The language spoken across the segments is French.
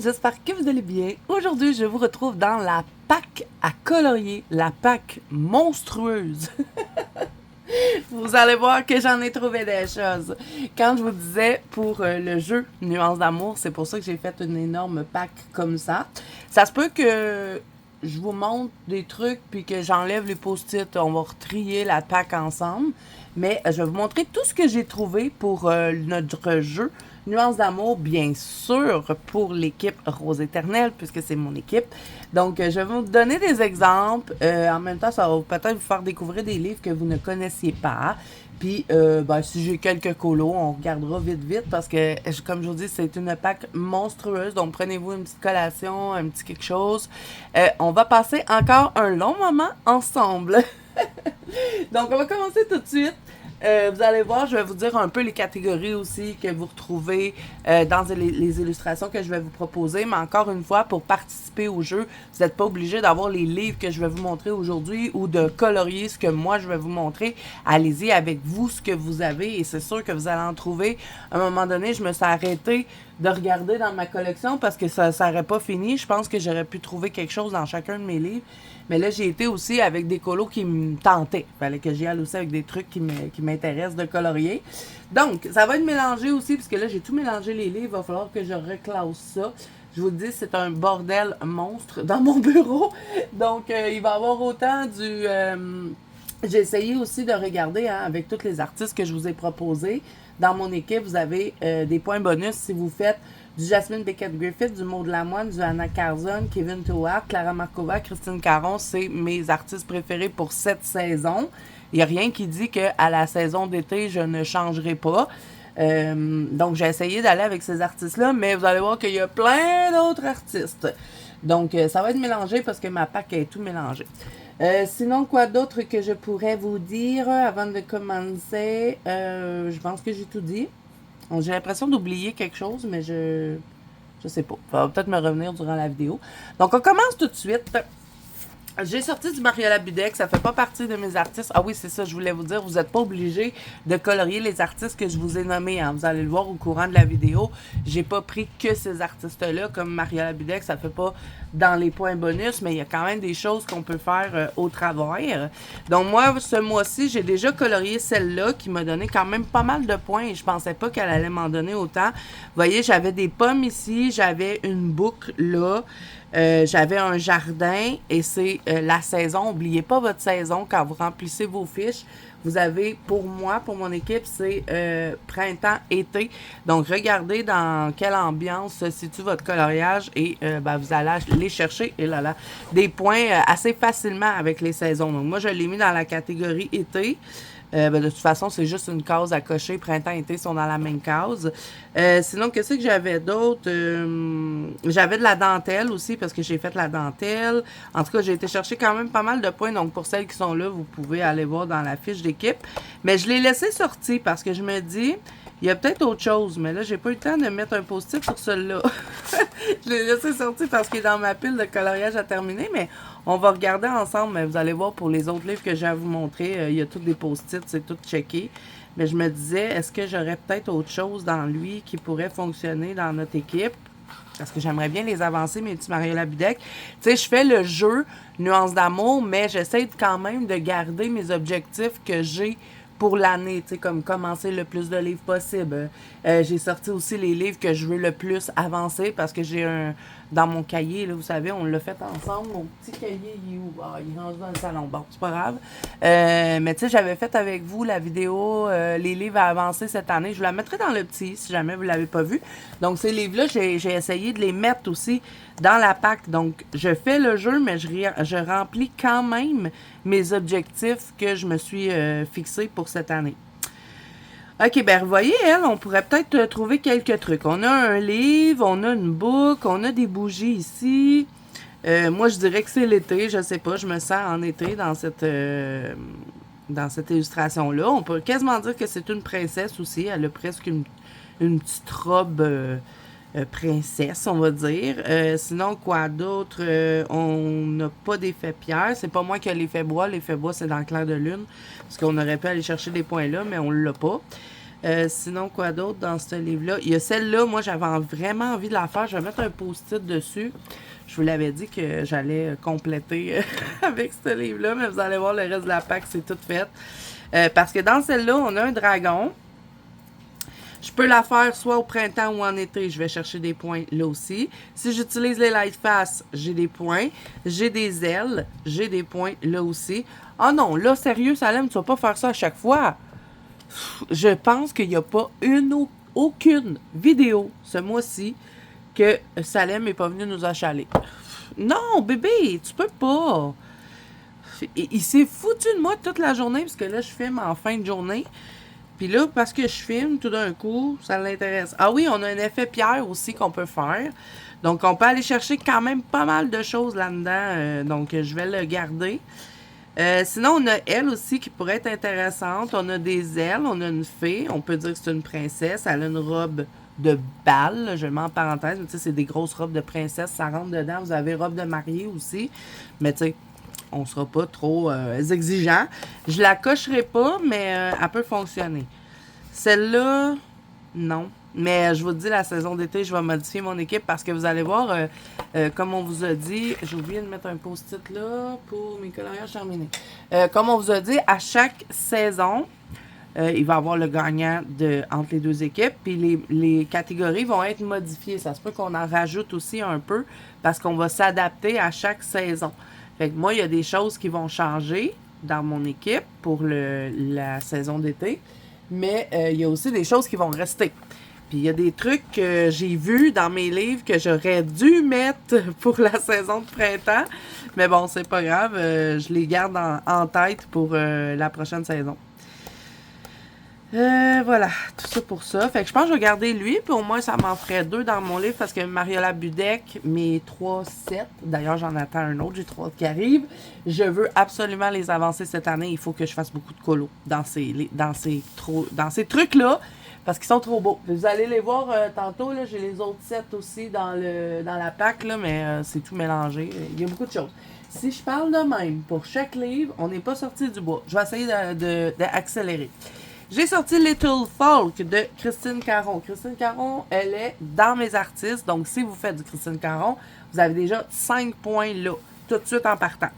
monde, j'espère que vous allez bien. Aujourd'hui, je vous retrouve dans la PAC à colorier, la PAC monstrueuse. Vous allez voir que j'en ai trouvé des choses. Quand je vous disais pour le jeu Nuances d'amour, c'est pour ça que j'ai fait une énorme PAC comme ça. Ça se peut que je vous montre des trucs puis que j'enlève les post-it. On va retrier la PAC ensemble. Mais je vais vous montrer tout ce que j'ai trouvé pour notre jeu Nuances d'amour, bien sûr, pour l'équipe Rose Éternelle, puisque c'est mon équipe. Donc, je vais vous donner des exemples. En même temps, ça va peut-être vous faire découvrir des livres que vous ne connaissiez pas. Puis, si j'ai quelques colos, on regardera vite, parce que, comme je vous dis, c'est une PAC monstrueuse. Donc, prenez-vous une petite collation, un petit quelque chose. On va passer encore un long moment ensemble. Donc, on va commencer tout de suite. Vous allez voir, je vais vous dire un peu les catégories aussi que vous retrouvez dans les illustrations que je vais vous proposer. Mais encore une fois, pour participer au jeu, vous n'êtes pas obligé d'avoir les livres que je vais vous montrer aujourd'hui ou de colorier ce que moi je vais vous montrer. Allez-y avec vous ce que vous avez et c'est sûr que vous allez en trouver. À un moment donné, je me suis arrêtée de regarder dans ma collection parce que ça n'aurait pas fini. Je pense que j'aurais pu trouver quelque chose dans chacun de mes livres. Mais là, j'ai été aussi avec des colos qui me tentaient. Il fallait que j'y aille aussi avec des trucs qui m'intéressent de colorier. Donc, ça va être mélangé aussi, puisque là, j'ai tout mélangé les livres. Il va falloir que je reclasse ça. Je vous dis, c'est un bordel monstre dans mon bureau. Donc, il va y avoir autant du... j'ai essayé aussi de regarder avec tous les artistes que je vous ai proposés. Dans mon équipe, vous avez des points bonus si vous faites du Jasmine Beckett-Griffith, du Maud Lamoine, du Anna Carzon, Kevin Towart, Clara Markova, Christine Caron. C'est mes artistes préférés pour cette saison. Il n'y a rien qui dit qu'à la saison d'été, je ne changerai pas. Donc, j'ai essayé d'aller avec ces artistes-là, mais vous allez voir qu'il y a plein d'autres artistes. Donc, ça va être mélangé parce que ma PAC est tout mélangée. Sinon, quoi d'autre que je pourrais vous dire avant de commencer? Je pense que j'ai tout dit. J'ai l'impression d'oublier quelque chose, mais je sais pas. Ça va peut-être me revenir durant la vidéo. Donc, on commence tout de suite. J'ai sorti du Mariola Budek, ça fait pas partie de mes artistes. Ah oui, c'est ça, je voulais vous dire, vous n'êtes pas obligé de colorier les artistes que je vous ai nommés. Hein. Vous allez le voir au courant de la vidéo. J'ai pas pris que ces artistes-là, comme Mariola Budek, ça fait pas dans les points bonus, mais il y a quand même des choses qu'on peut faire au travers. Donc moi, ce mois-ci, j'ai déjà colorié celle-là qui m'a donné quand même pas mal de points et je pensais pas qu'elle allait m'en donner autant. Vous voyez, j'avais des pommes ici, j'avais une boucle là. J'avais un jardin et c'est la saison. N'oubliez pas votre saison quand vous remplissez vos fiches. Vous avez, pour moi, pour mon équipe, c'est printemps-été. Donc, regardez dans quelle ambiance se situe votre coloriage et vous allez les chercher, et là, des points assez facilement avec les saisons. Donc, moi, je l'ai mis dans la catégorie été. De toute façon, c'est juste une case à cocher. Printemps, été sont dans la même case. Sinon, qu'est-ce que j'avais d'autre? J'avais de la dentelle aussi parce que j'ai fait la dentelle. En tout cas, j'ai été chercher quand même pas mal de points. Donc, pour celles qui sont là, vous pouvez aller voir dans la fiche d'équipe. Mais je l'ai laissé sortir parce que je me dis, il y a peut-être autre chose. Mais là, j'ai pas eu le temps de mettre un post-it sur celui-là. Je l'ai laissé sortir parce qu'il est dans ma pile de coloriage à terminer. Mais on va regarder ensemble, mais vous allez voir pour les autres livres que j'ai à vous montrer, il y a tous des post-it, c'est tout checké. Mais je me disais, est-ce que j'aurais peut-être autre chose dans lui qui pourrait fonctionner dans notre équipe? Parce que j'aimerais bien les avancer, mes petits Mariola Budek. Tu sais, je fais le jeu Nuances d'amour, mais j'essaie quand même de garder mes objectifs que j'ai pour l'année, tu sais, comme commencer le plus de livres possible. J'ai sorti aussi les livres que je veux le plus avancer parce que j'ai dans mon cahier, là, vous savez, on l'a fait ensemble. Mon petit cahier, il est où? Ah, il est rendu dans le salon. Bon, c'est pas grave. Mais tu sais, j'avais fait avec vous la vidéo, les livres à avancer cette année. Je vous la mettrai dans le petit, si jamais vous l'avez pas vu. Donc, ces livres-là, j'ai essayé de les mettre aussi dans la PAC. Donc, je fais le jeu, mais je remplis quand même mes objectifs que je me suis fixés pour cette année. OK, ben vous voyez, on pourrait peut-être trouver quelques trucs. On a un livre, on a une boucle, on a des bougies ici. Moi, je dirais que c'est l'été, je sais pas, je me sens en été dans cette illustration-là. On peut quasiment dire que c'est une princesse aussi. Elle a presque une petite robe princesse, on va dire. Sinon, quoi d'autre? On n'a pas d'effet pierre. C'est pas moi qui ai l'effet bois. L'effet bois, c'est dans le clair de lune. Parce qu'on aurait pu aller chercher des points là, mais on l'a pas. Sinon, quoi d'autre dans ce livre-là? Il y a celle-là, moi, j'avais vraiment envie de la faire. Je vais mettre un post-it dessus. Je vous l'avais dit que j'allais compléter avec ce livre-là, mais vous allez voir, le reste de la PAC, c'est tout fait. Parce que dans celle-là, on a un dragon. Je peux la faire soit au printemps ou en été. Je vais chercher des points là aussi. Si j'utilise les light face, j'ai des points. J'ai des ailes, j'ai des points là aussi. Ah non, là, sérieux, Salem, tu vas pas faire ça à chaque fois. Je pense qu'il n'y a pas aucune vidéo ce mois-ci que Salem n'est pas venu nous achaler. Non, bébé, tu peux pas. Il s'est foutu de moi toute la journée parce que là, je filme en fin de journée. Puis là, parce que je filme, tout d'un coup, ça l'intéresse. Ah oui, on a un effet pierre aussi qu'on peut faire. Donc, on peut aller chercher quand même pas mal de choses là-dedans. Donc, je vais le garder. Sinon, on a elle aussi qui pourrait être intéressante. On a des ailes, on a une fée. On peut dire que c'est une princesse. Elle a une robe de bal. Là, je le mets en parenthèse. Mais tu sais, c'est des grosses robes de princesse. Ça rentre dedans. Vous avez robe de mariée aussi. Mais tu sais, on sera pas trop exigeant. Je la cocherai pas, mais elle peut fonctionner. Celle-là, non. Mais je vous dis, la saison d'été, je vais modifier mon équipe parce que vous allez voir, comme on vous a dit, j'ai oublié de mettre un post-it là pour mes coloriages terminés. Comme on vous a dit, à chaque saison, il va y avoir le gagnant entre les deux équipes. Puis les catégories vont être modifiées. Ça se peut qu'on en rajoute aussi un peu parce qu'on va s'adapter à chaque saison. Fait que moi, il y a des choses qui vont changer dans mon équipe pour la saison d'été. Mais il y a aussi des choses qui vont rester. Puis il y a des trucs que j'ai vus dans mes livres que j'aurais dû mettre pour la saison de printemps. Mais bon, c'est pas grave. Je les garde en tête pour la prochaine saison. Voilà, tout ça pour ça. Fait que je pense que je vais garder lui, puis au moins ça m'en ferait 2 dans mon livre parce que Mariola Budek, mes 3 sets, d'ailleurs j'en attends un autre, j'ai 3 qui arrivent. Je veux absolument les avancer cette année. Il faut que je fasse beaucoup de colos dans ces trucs-là parce qu'ils sont trop beaux. Vous allez les voir tantôt, là, j'ai les autres sets aussi dans la PAC, là, mais c'est tout mélangé. Il y a beaucoup de choses. Si je parle de même pour chaque livre, on n'est pas sorti du bois. Je vais essayer d'accélérer. J'ai sorti Little Folk de Christine Caron. Christine Caron, elle est dans mes artistes. Donc, si vous faites du Christine Caron, vous avez déjà 5 points là, tout de suite en partant.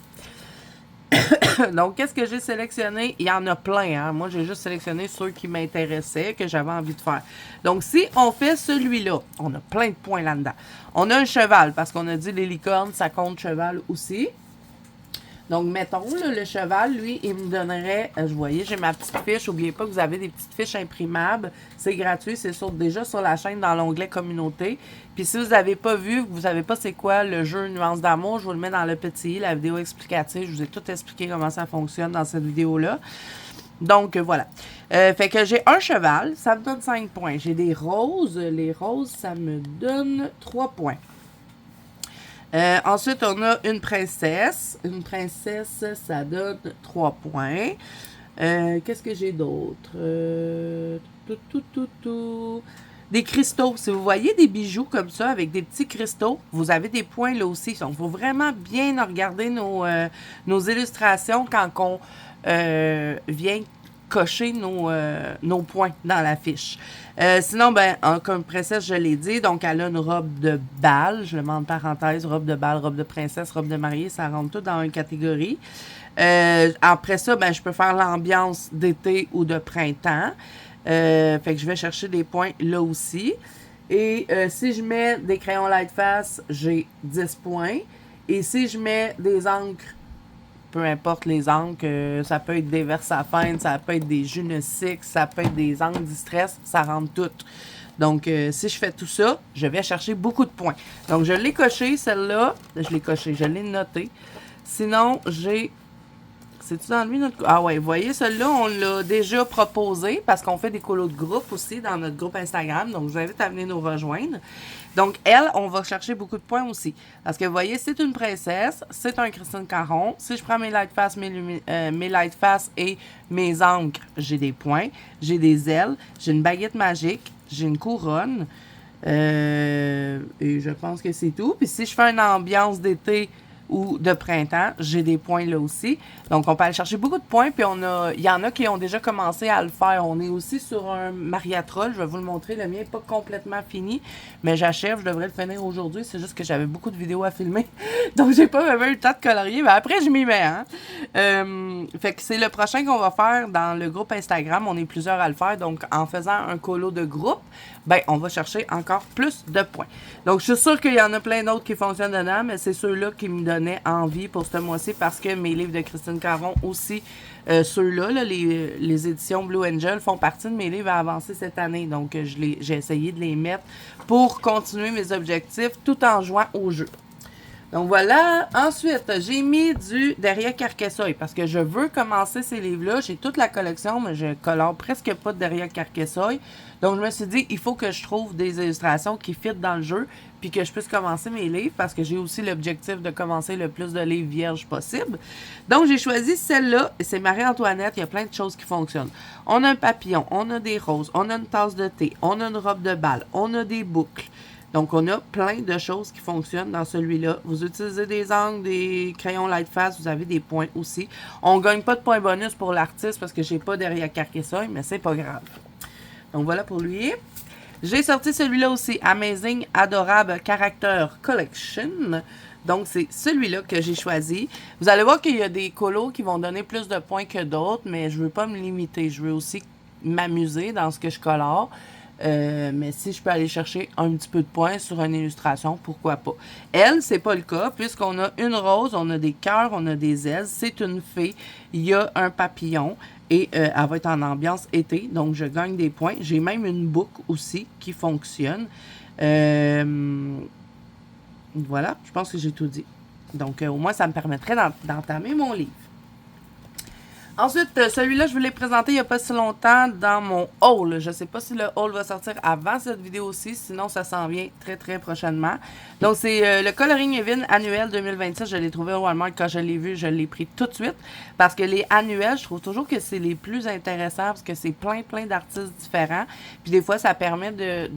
Donc, qu'est-ce que j'ai sélectionné? Il y en a plein. Hein? Moi, j'ai juste sélectionné ceux qui m'intéressaient, que j'avais envie de faire. Donc, si on fait celui-là, on a plein de points là-dedans. On a un cheval, parce qu'on a dit les licornes, ça compte cheval aussi. Donc, mettons, là, le cheval, lui, il me donnerait, je voyais, j'ai ma petite fiche. N'oubliez pas que vous avez des petites fiches imprimables. C'est gratuit, c'est déjà sur la chaîne dans l'onglet communauté. Puis si vous n'avez pas vu, vous ne savez pas c'est quoi le jeu Nuance d'amour, je vous le mets dans le petit, la vidéo explicative. Je vous ai tout expliqué comment ça fonctionne dans cette vidéo-là. Donc, voilà. Fait que j'ai un cheval, ça me donne 5 points. J'ai des roses. Les roses, ça me donne 3 points. Ensuite, on a une princesse. Une princesse, ça donne 3 points. Qu'est-ce que j'ai d'autre? Des cristaux. Si vous voyez des bijoux comme ça, avec des petits cristaux, vous avez des points là aussi. Donc, il faut vraiment bien regarder nos illustrations quand on vient cocher nos points dans la fiche. Sinon, comme princesse, je l'ai dit, donc elle a une robe de bal, je le mets en parenthèse, robe de bal, robe de princesse, robe de mariée, ça rentre tout dans une catégorie. Après ça, je peux faire l'ambiance d'été ou de printemps. Fait que je vais chercher des points là aussi. Et si je mets des crayons light face, j'ai 10 points. Et si je mets des encres, peu importe les encres, ça peut être des Versafine, ça peut être des Junesix, ça peut être des encres Distress, ça rentre tout. Donc, si je fais tout ça, je vais chercher beaucoup de points. Donc, je l'ai coché, celle-là. Je l'ai noté. Sinon, j'ai... C'est-tu dans lui notre... Ah ouais, vous voyez, celle-là, on l'a déjà proposé parce qu'on fait des colos de groupe aussi dans notre groupe Instagram. Donc, je vous invite à venir nous rejoindre. Donc, elle, on va chercher beaucoup de points aussi. Parce que, vous voyez, c'est une princesse, c'est un Christine Caron. Si je prends mes light face, mes light face et mes encres, j'ai des points. J'ai des ailes, j'ai une baguette magique, j'ai une couronne. Et je pense que c'est tout. Puis si je fais une ambiance d'été ou de printemps, j'ai des points là aussi. Donc, on peut aller chercher beaucoup de points. Puis, il y en a qui ont déjà commencé à le faire. On est aussi sur un Mariatrol. Je vais vous le montrer. Le mien n'est pas complètement fini, mais j'achève. Je devrais le finir aujourd'hui. C'est juste que j'avais beaucoup de vidéos à filmer. Donc, j'ai pas vraiment eu le temps de colorier. Mais après, je m'y mets. Hein? Fait que c'est le prochain qu'on va faire dans le groupe Instagram. On est plusieurs à le faire. Donc, en faisant un colo de groupe, ben, on va chercher encore plus de points. Donc, je suis sûre qu'il y en a plein d'autres qui fonctionnent dedans, mais c'est ceux-là qui me donnaient envie pour ce mois-ci parce que mes livres de Christine Caron aussi, ceux-là, là, les éditions Blue Angel, font partie de mes livres à avancer cette année. Donc, j'ai essayé de les mettre pour continuer mes objectifs tout en jouant au jeu. Donc voilà. Ensuite, j'ai mis du Derrière Carquessoy parce que je veux commencer ces livres-là. J'ai toute la collection, mais je colore presque pas de Derrière Carquessoy. Donc je me suis dit, il faut que je trouve des illustrations qui fitent dans le jeu puis que je puisse commencer mes livres parce que j'ai aussi l'objectif de commencer le plus de livres vierges possible. Donc j'ai choisi celle-là et c'est Marie-Antoinette. Il y a plein de choses qui fonctionnent. On a un papillon, on a des roses, on a une tasse de thé, on a une robe de bal, on a des boucles. Donc, on a plein de choses qui fonctionnent dans celui-là. Vous utilisez des angles, des crayons Lightfast, vous avez des points aussi. On ne gagne pas de points bonus pour l'artiste parce que je n'ai pas Derrière Carquessoy, mais c'est pas grave. Donc, voilà pour lui. J'ai sorti celui-là aussi, Amazing Adorable Character Collection. Donc, c'est celui-là que j'ai choisi. Vous allez voir qu'il y a des colos qui vont donner plus de points que d'autres, mais je ne veux pas me limiter. Je veux aussi m'amuser dans ce que je colore. Mais si je peux aller chercher un petit peu de points sur une illustration, pourquoi pas. Elle, c'est pas le cas, puisqu'on a une rose, on a des cœurs, on a des ailes. C'est une fée. Il y a un papillon et elle va être en ambiance été, donc je gagne des points. J'ai même une boucle aussi qui fonctionne. Voilà, je pense que j'ai tout dit. Donc, au moins, ça me permettrait d'entamer mon livre. Ensuite, celui-là, je vous l'ai présenté il n'y a pas si longtemps dans mon haul. Je ne sais pas si le haul va sortir avant cette vidéo-ci, sinon ça s'en vient très, très prochainement. Donc, c'est le Coloring Event annuel 2026. Je l'ai trouvé au Walmart. Quand je l'ai vu, je l'ai pris tout de suite. Parce que les annuels, je trouve toujours que c'est les plus intéressants parce que c'est plein d'artistes différents. Puis des fois, ça permet de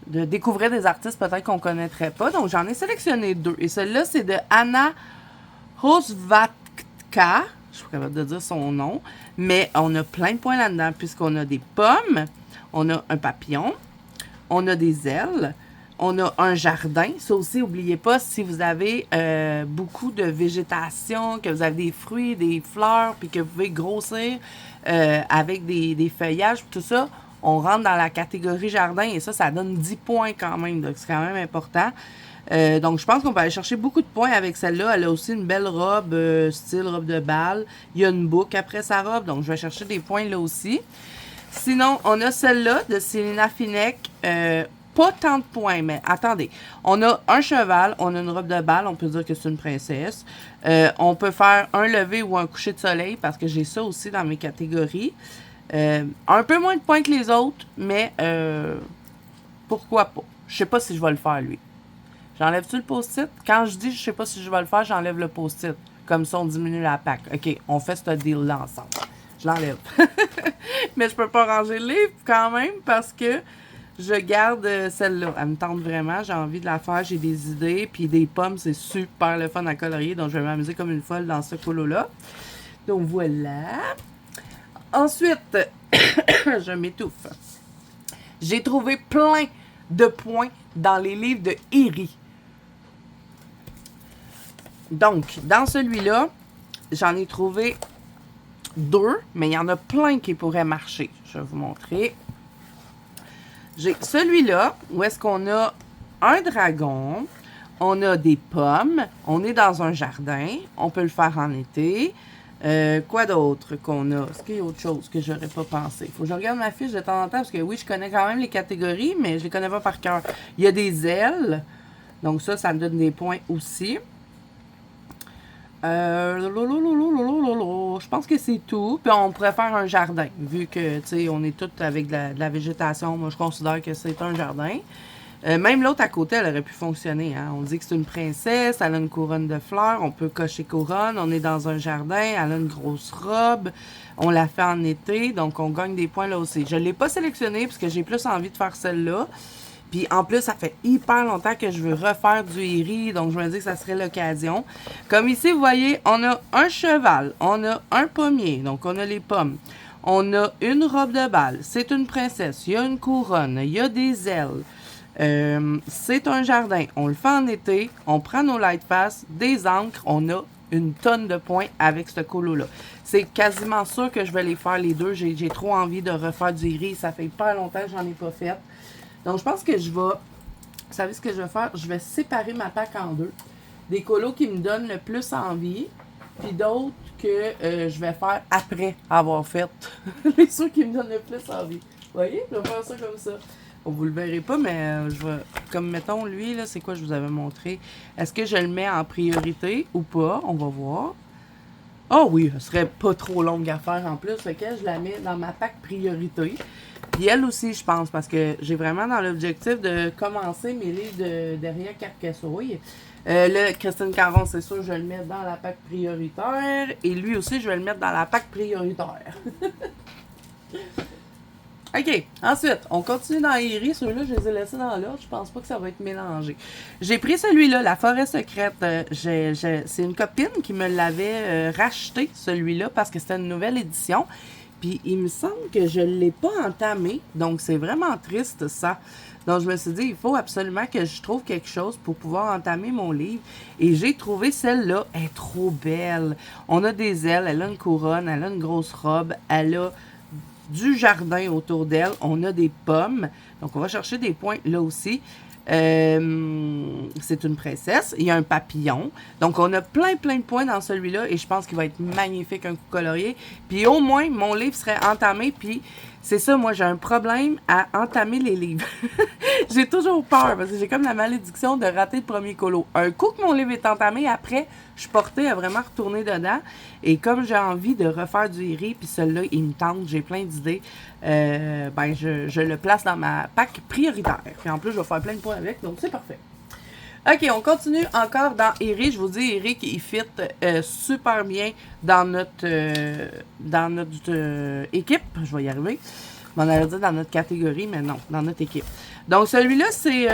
découvrir des artistes peut-être qu'on ne connaîtrait pas. Donc, j'en ai sélectionné 2. Et celle-là, c'est de Anna Rosvatka. Je suis capable de dire son nom, mais on a plein de points là-dedans, puisqu'on a des pommes, on a un papillon, on a des ailes, on a un jardin. Ça aussi, n'oubliez pas, si vous avez beaucoup de végétation, que vous avez des fruits, des fleurs, puis que vous pouvez grossir avec des feuillages, tout ça, on rentre dans la catégorie jardin, et ça donne 10 points quand même, donc c'est quand même important. Donc, je pense qu'on peut aller chercher beaucoup de points avec celle-là. Elle a aussi une belle robe, style robe de bal. Il y a une boucle après sa robe, donc je vais chercher des points là aussi. Sinon, on a celle-là de Célina Finec. Pas tant de points, mais attendez. On a un cheval, on a une robe de bal, on peut dire que c'est une princesse. On peut faire un lever ou un coucher de soleil, parce que j'ai ça aussi dans mes catégories. Un peu moins de points que les autres, mais pourquoi pas? Je sais pas si je vais le faire, lui. J'enlève-tu le post-it? Quand je dis je sais pas si je vais le faire, j'enlève le post-it. Comme ça, on diminue la PAC. OK, on fait ce deal-là ensemble. Je l'enlève. Mais je peux pas ranger le livre quand même parce que je garde celle-là. Elle me tente vraiment. J'ai envie de la faire. J'ai des idées. Puis des pommes, c'est super le fun à colorier. Donc, je vais m'amuser comme une folle dans ce colo-là. Donc, voilà. Ensuite, je m'étouffe. J'ai trouvé plein de points dans les livres de Iri. Donc, dans celui-là, j'en ai trouvé 2, mais il y en a plein qui pourraient marcher. Je vais vous montrer. J'ai celui-là, où est-ce qu'on a un dragon, on a des pommes, on est dans un jardin, on peut le faire en été. Quoi d'autre qu'on a? Est-ce qu'il y a autre chose que j'aurais pas pensé? Il faut que je regarde ma fiche de temps en temps, parce que oui, je connais quand même les catégories, mais je les connais pas par cœur. Il y a des ailes, donc ça me donne des points aussi. Je pense que c'est tout. Puis on pourrait faire un jardin, vu que, tu sais, on est tous avec de la végétation. Moi, je considère que c'est un jardin. Même l'autre à côté, elle aurait pu fonctionner. Hein? On dit que c'est une princesse, elle a une couronne de fleurs, on peut cocher couronne, on est dans un jardin, elle a une grosse robe, on la fait en été, donc on gagne des points là aussi. Je ne l'ai pas sélectionnée parce que j'ai plus envie de faire celle-là. Puis en plus, ça fait hyper longtemps que je veux refaire du Iri, donc je me dis que ça serait l'occasion. Comme ici, vous voyez, on a un cheval, on a un pommier, donc on a les pommes. On a une robe de bal, c'est une princesse, il y a une couronne, il y a des ailes. C'est un jardin, on le fait en été, on prend nos light pass, des encres, on a une tonne de points avec ce colo-là. C'est quasiment sûr que je vais les faire les deux. J'ai trop envie de refaire du Iri. Ça fait pas longtemps que j'en ai pas fait. Donc, je pense que je vais... Vous savez ce que je vais faire? Je vais séparer ma pack en deux. Des colos qui me donnent le plus envie, puis d'autres que je vais faire après avoir fait les ceux qui me donnent le plus envie. Vous voyez? Je vais faire ça comme ça. Bon, vous le verrez pas, mais je vais... Comme, mettons, lui, là, c'est quoi je vous avais montré? Est-ce que je le mets en priorité ou pas? On va voir. Oh oui, ce serait pas trop longue à faire en plus. Fait que je la mets dans ma pack priorité. Puis elle aussi, je pense, parce que j'ai vraiment dans l'objectif de commencer mes livres de derrière Carcassouille. Le Christine Caron, c'est sûr, je vais le mettre dans la pack prioritaire. Et lui aussi, je vais le mettre dans la pack prioritaire. OK. Ensuite, on continue dans Iri. Ceux-là, je les ai laissés dans l'ordre. Je pense pas que ça va être mélangé. J'ai pris celui-là, la forêt secrète. C'est une copine qui me l'avait racheté, celui-là, parce que c'était une nouvelle édition. Puis il me semble que je ne l'ai pas entamé. Donc, c'est vraiment triste, ça. Donc, je me suis dit, il faut absolument que je trouve quelque chose pour pouvoir entamer mon livre. Et j'ai trouvé celle-là. Elle est trop belle. On a des ailes. Elle a une couronne. Elle a une grosse robe. Elle a du jardin autour d'elle. On a des pommes. Donc, on va chercher des points là aussi. C'est une princesse. Il y a un papillon. Donc, on a plein de points dans celui-là. Et je pense qu'il va être magnifique, un coup colorié. Puis, au moins, mon livre serait entamé. Puis, c'est ça, moi, j'ai un problème à entamer les livres. J'ai toujours peur parce que j'ai comme la malédiction de rater le premier colo. Un coup que mon livre est entamé, après, je suis portée à vraiment retourner dedans. Et comme j'ai envie de refaire du Iri, puis celui-là, il me tente, j'ai plein d'idées, je le place dans ma pack prioritaire. Puis en plus, je vais faire plein de points avec, donc c'est parfait. OK, on continue encore dans Iri. Je vous dis, Iri, il fit super bien dans notre équipe. Je vais y arriver. On allait dire dans notre catégorie, mais non, dans notre équipe. Donc, celui-là, c'est,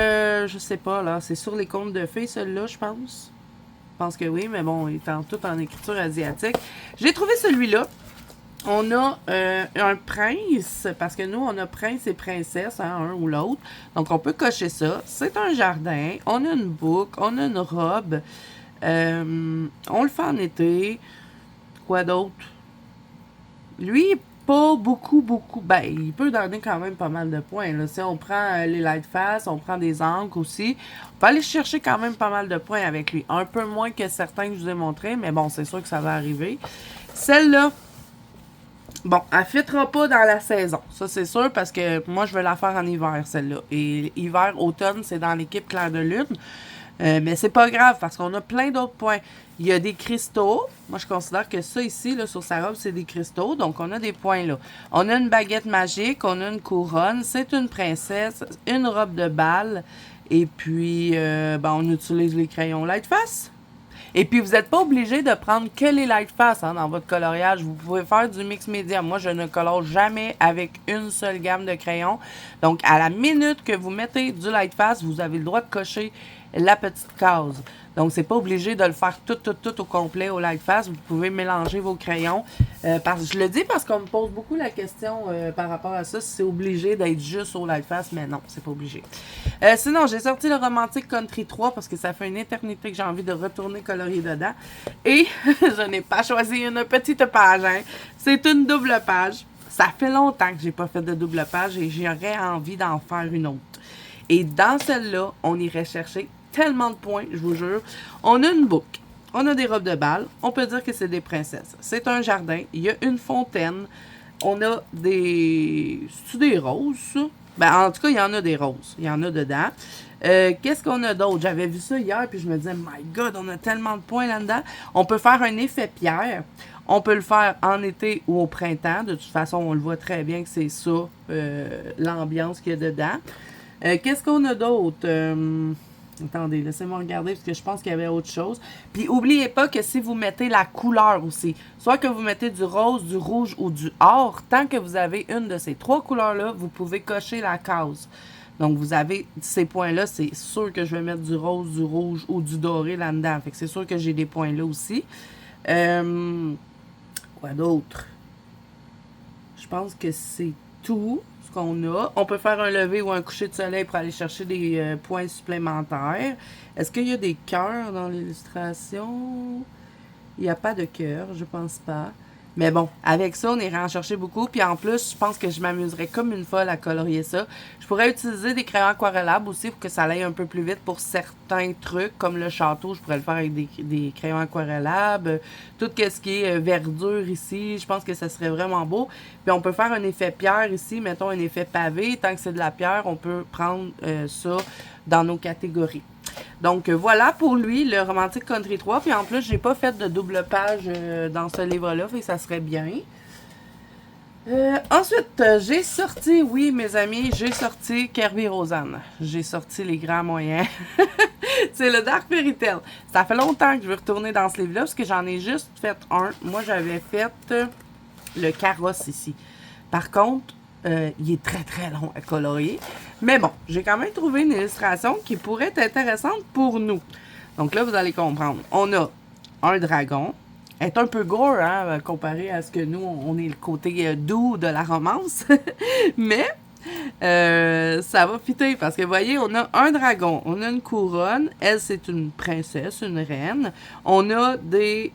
je sais pas, là, c'est sur les contes de fées, celui-là, je pense. Je pense que oui, mais bon, il est tout en écriture asiatique. J'ai trouvé celui-là. On a un prince, parce que nous, on a prince et princesse, hein, un ou l'autre. Donc, on peut cocher ça. C'est un jardin. On a une boucle. On a une robe. On le fait en été. Quoi d'autre? Lui, pas beaucoup. Ben, il peut donner quand même pas mal de points. Là. Si on prend les light face, on prend des encres aussi. On peut aller chercher quand même pas mal de points avec lui. Un peu moins que certains que je vous ai montrés, mais bon, c'est sûr que ça va arriver. Celle-là, bon, elle ne fitera pas dans la saison. Ça, c'est sûr, parce que moi, je vais la faire en hiver, celle-là. Et hiver, automne, c'est dans l'équipe Clair de Lune. Mais c'est pas grave, parce qu'on a plein d'autres points. Il y a des cristaux. Moi, je considère que ça, ici, là, sur sa robe, c'est des cristaux. Donc, on a des points là. On a une baguette magique, on a une couronne. C'est une princesse, une robe de bal. Et puis, on utilise les crayons Lightface. Et puis, vous n'êtes pas obligé de prendre que les Lightface dans votre coloriage. Vous pouvez faire du mix média. Moi, je ne colore jamais avec une seule gamme de crayons. Donc, à la minute que vous mettez du Lightface, vous avez le droit de cocher la petite case. Donc, c'est pas obligé de le faire tout au complet au Lightface. Vous pouvez mélanger vos crayons. Je le dis parce qu'on me pose beaucoup la question par rapport à ça, si c'est obligé d'être juste au Lightface, mais non, c'est pas obligé. Sinon, j'ai sorti le Romantic Country 3 parce que ça fait une éternité que j'ai envie de retourner colorier dedans. Et je n'ai pas choisi une petite page. Hein. C'est une double page. Ça fait longtemps que j'ai pas fait de double page et j'aurais envie d'en faire une autre. Et dans celle-là, on irait chercher tellement de points, je vous jure. On a une boucle, on a des robes de bal, on peut dire que c'est des princesses. C'est un jardin, il y a une fontaine, on a des... C'est-tu des roses, ça? Ben, en tout cas, il y en a des roses, il y en a dedans. Qu'est-ce qu'on a d'autre? J'avais vu ça hier, puis je me disais, my God, on a tellement de points là-dedans. On peut faire un effet pierre. On peut le faire en été ou au printemps. De toute façon, on le voit très bien que c'est ça, l'ambiance qu'il y a dedans. Qu'est-ce qu'on a d'autre? Attendez, laissez-moi regarder parce que je pense qu'il y avait autre chose. Puis, n'oubliez pas que si vous mettez la couleur aussi, soit que vous mettez du rose, du rouge ou du or, tant que vous avez une de ces trois couleurs-là, vous pouvez cocher la case. Donc, vous avez ces points-là, c'est sûr que je vais mettre du rose, du rouge ou du doré là-dedans. Fait que c'est sûr que j'ai des points là aussi. Quoi d'autre? Je pense que c'est tout ce qu'on a. On peut faire un lever ou un coucher de soleil pour aller chercher des points supplémentaires. Est-ce qu'il y a des cœurs dans l'illustration? Il n'y a pas de cœur, je pense pas. Mais bon, avec ça, on ira en chercher beaucoup. Puis en plus, je pense que je m'amuserais comme une folle à colorier ça. Je pourrais utiliser des crayons aquarellables aussi pour que ça aille un peu plus vite pour certains trucs, comme le château. Je pourrais le faire avec des crayons aquarellables. Tout ce qui est verdure ici, je pense que ça serait vraiment beau. Puis on peut faire un effet pierre ici, mettons un effet pavé. Tant que c'est de la pierre, on peut prendre ça dans nos catégories. Donc, voilà pour lui, le Romantic Country 3. Puis en plus, j'ai pas fait de double page dans ce livre-là, fait que ça serait bien. Ensuite, j'ai sorti, oui, mes amis, j'ai sorti Kerby Rosanne. J'ai sorti les grands moyens. C'est le Dark Fairy Tale. Ça fait longtemps que je veux retourner dans ce livre-là, parce que j'en ai juste fait un. Moi, j'avais fait le carrosse ici. Par contre, il est très très long à colorier. Mais bon, j'ai quand même trouvé une illustration qui pourrait être intéressante pour nous. Donc là, vous allez comprendre. On a un dragon. Elle est un peu gore, hein, comparé à ce que nous, on est le côté doux de la romance. Mais ça va fitter parce que, vous voyez, on a un dragon, on a une couronne. Elle, c'est une princesse, une reine. On a des...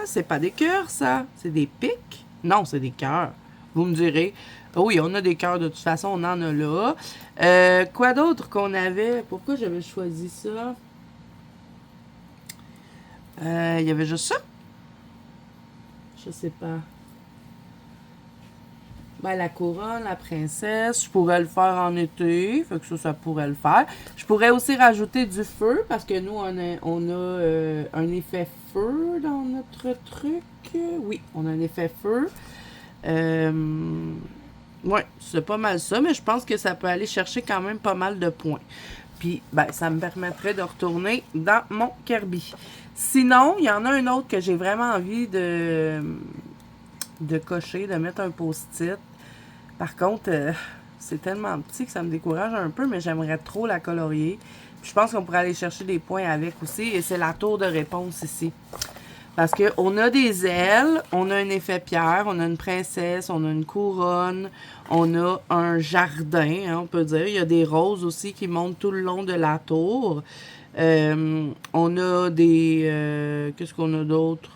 c'est pas des cœurs, ça. C'est des pics? Non, c'est des cœurs. Vous me direz... Oui, on a des cœurs de toute façon, on en a là. Quoi d'autre qu'on avait? Pourquoi j'avais choisi ça? Il y avait juste ça? Je sais pas. Ben, la couronne, la princesse, je pourrais le faire en été, fait que ça pourrait le faire. Je pourrais aussi rajouter du feu, parce que nous, on a un effet feu dans notre truc. Oui, on a un effet feu. Ouais, c'est pas mal ça, mais je pense que ça peut aller chercher quand même pas mal de points. Puis, ben, ça me permettrait de retourner dans mon Kerby. Sinon, il y en a un autre que j'ai vraiment envie de cocher, de mettre un post-it. Par contre, c'est tellement petit que ça me décourage un peu, mais j'aimerais trop la colorier. Puis je pense qu'on pourrait aller chercher des points avec aussi, et c'est la tour de réponse ici. Parce qu'on a des ailes, on a un effet pierre, on a une princesse, on a une couronne, on a un jardin, hein, on peut dire. Il y a des roses aussi qui montent tout le long de la tour. On a des... qu'est-ce qu'on a d'autre?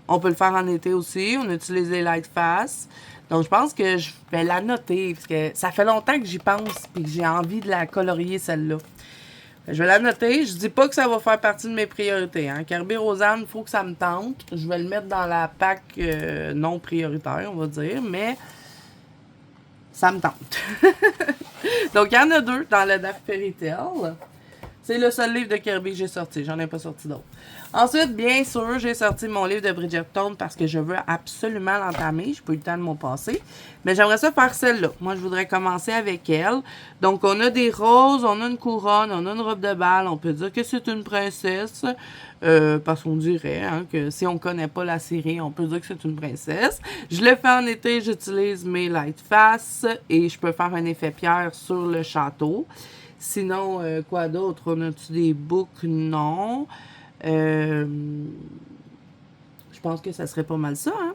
On peut le faire en été aussi. On utilise les light face. Donc, je pense que je vais la noter parce que ça fait longtemps que j'y pense et que j'ai envie de la colorier, celle-là. Je vais la noter. Je dis pas que ça va faire partie de mes priorités. Hein. Kerby Rosanne, il faut que ça me tente. Je vais le mettre dans la pack non prioritaire, on va dire, mais ça me tente. Donc, il y en a deux dans le Dark Fairy Tale. C'est le seul livre de Kerby que j'ai sorti. J'en ai pas sorti d'autres. Ensuite, bien sûr, j'ai sorti mon livre de Bridgerton parce que je veux absolument l'entamer. Je n'ai pas eu le temps de m'en passer. Mais j'aimerais ça faire celle-là. Moi, je voudrais commencer avec elle. Donc, on a des roses, on a une couronne, on a une robe de bal. On peut dire que c'est une princesse. Parce qu'on dirait hein, que si on ne connaît pas la série, on peut dire que c'est une princesse. Je le fais en été, j'utilise mes light face et je peux faire un effet pierre sur le château. Sinon, quoi d'autre? On a-tu des boucles? Non. Je pense que ça serait pas mal ça, hein?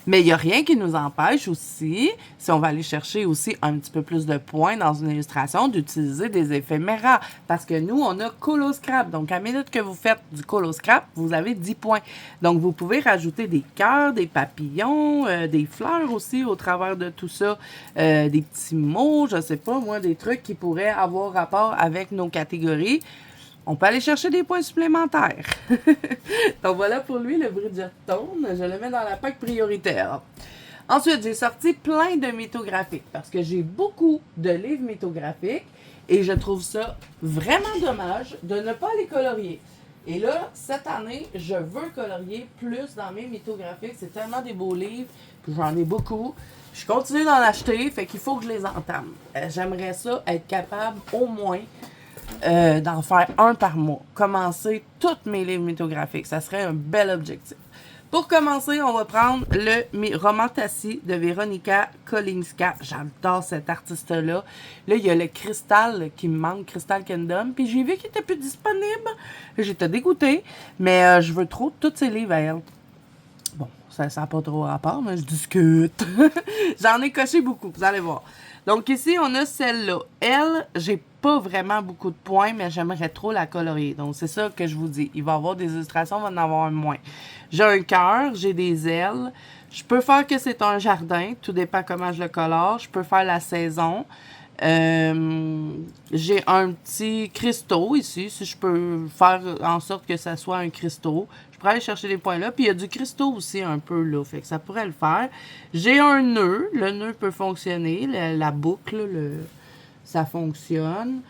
Mais il n'y a rien qui nous empêche aussi, si on va aller chercher aussi un petit peu plus de points dans une illustration, d'utiliser des éphéméras. Parce que nous, on a Colo Scrap. Donc, à la minute que vous faites du Colo Scrap, vous avez 10 points. Donc, vous pouvez rajouter des cœurs, des papillons, des fleurs aussi au travers de tout ça. Des petits mots, je sais pas, moi, des trucs qui pourraient avoir rapport avec nos catégories. On peut aller chercher des points supplémentaires. Donc voilà pour lui le Bridgerton. Je le mets dans la pack prioritaire. Ensuite, j'ai sorti plein de mythographiques parce que j'ai beaucoup de livres mythographiques et je trouve ça vraiment dommage de ne pas les colorier. Et là, cette année, je veux colorier plus dans mes mythographiques. C'est tellement des beaux livres, puis j'en ai beaucoup. Je continue d'en acheter, fait qu'il faut que je les entame. J'aimerais ça être capable au moins d'en faire un par mois. Commencer tous mes livres mythographiques. Ça serait un bel objectif. Pour commencer, on va prendre le roman Tassi de Weronika Kolinska. J'adore cet artiste-là. Là, il y a le Cristal qui me manque, Crystal Kingdom. Puis j'ai vu qu'il était plus disponible. J'étais dégoûtée. Mais je veux trop tous ses livres à elle. Bon, ça n'a pas trop rapport, mais je discute. J'en ai coché beaucoup, vous allez voir. Donc ici, on a celle-là. Elle, j'ai pas vraiment beaucoup de points, mais j'aimerais trop la colorier. Donc c'est ça que je vous dis. Il va y avoir des illustrations, on va en avoir moins. J'ai un cœur, j'ai des ailes. Je peux faire que c'est un jardin, tout dépend comment je le colore. Je peux faire la saison. J'ai un petit cristaux ici, si je peux faire en sorte que ça soit un cristaux. Je pourrais aller chercher les points là. Puis il y a du cristaux aussi un peu là, fait que ça pourrait le faire. J'ai un nœud, le nœud peut fonctionner, la boucle, ça fonctionne.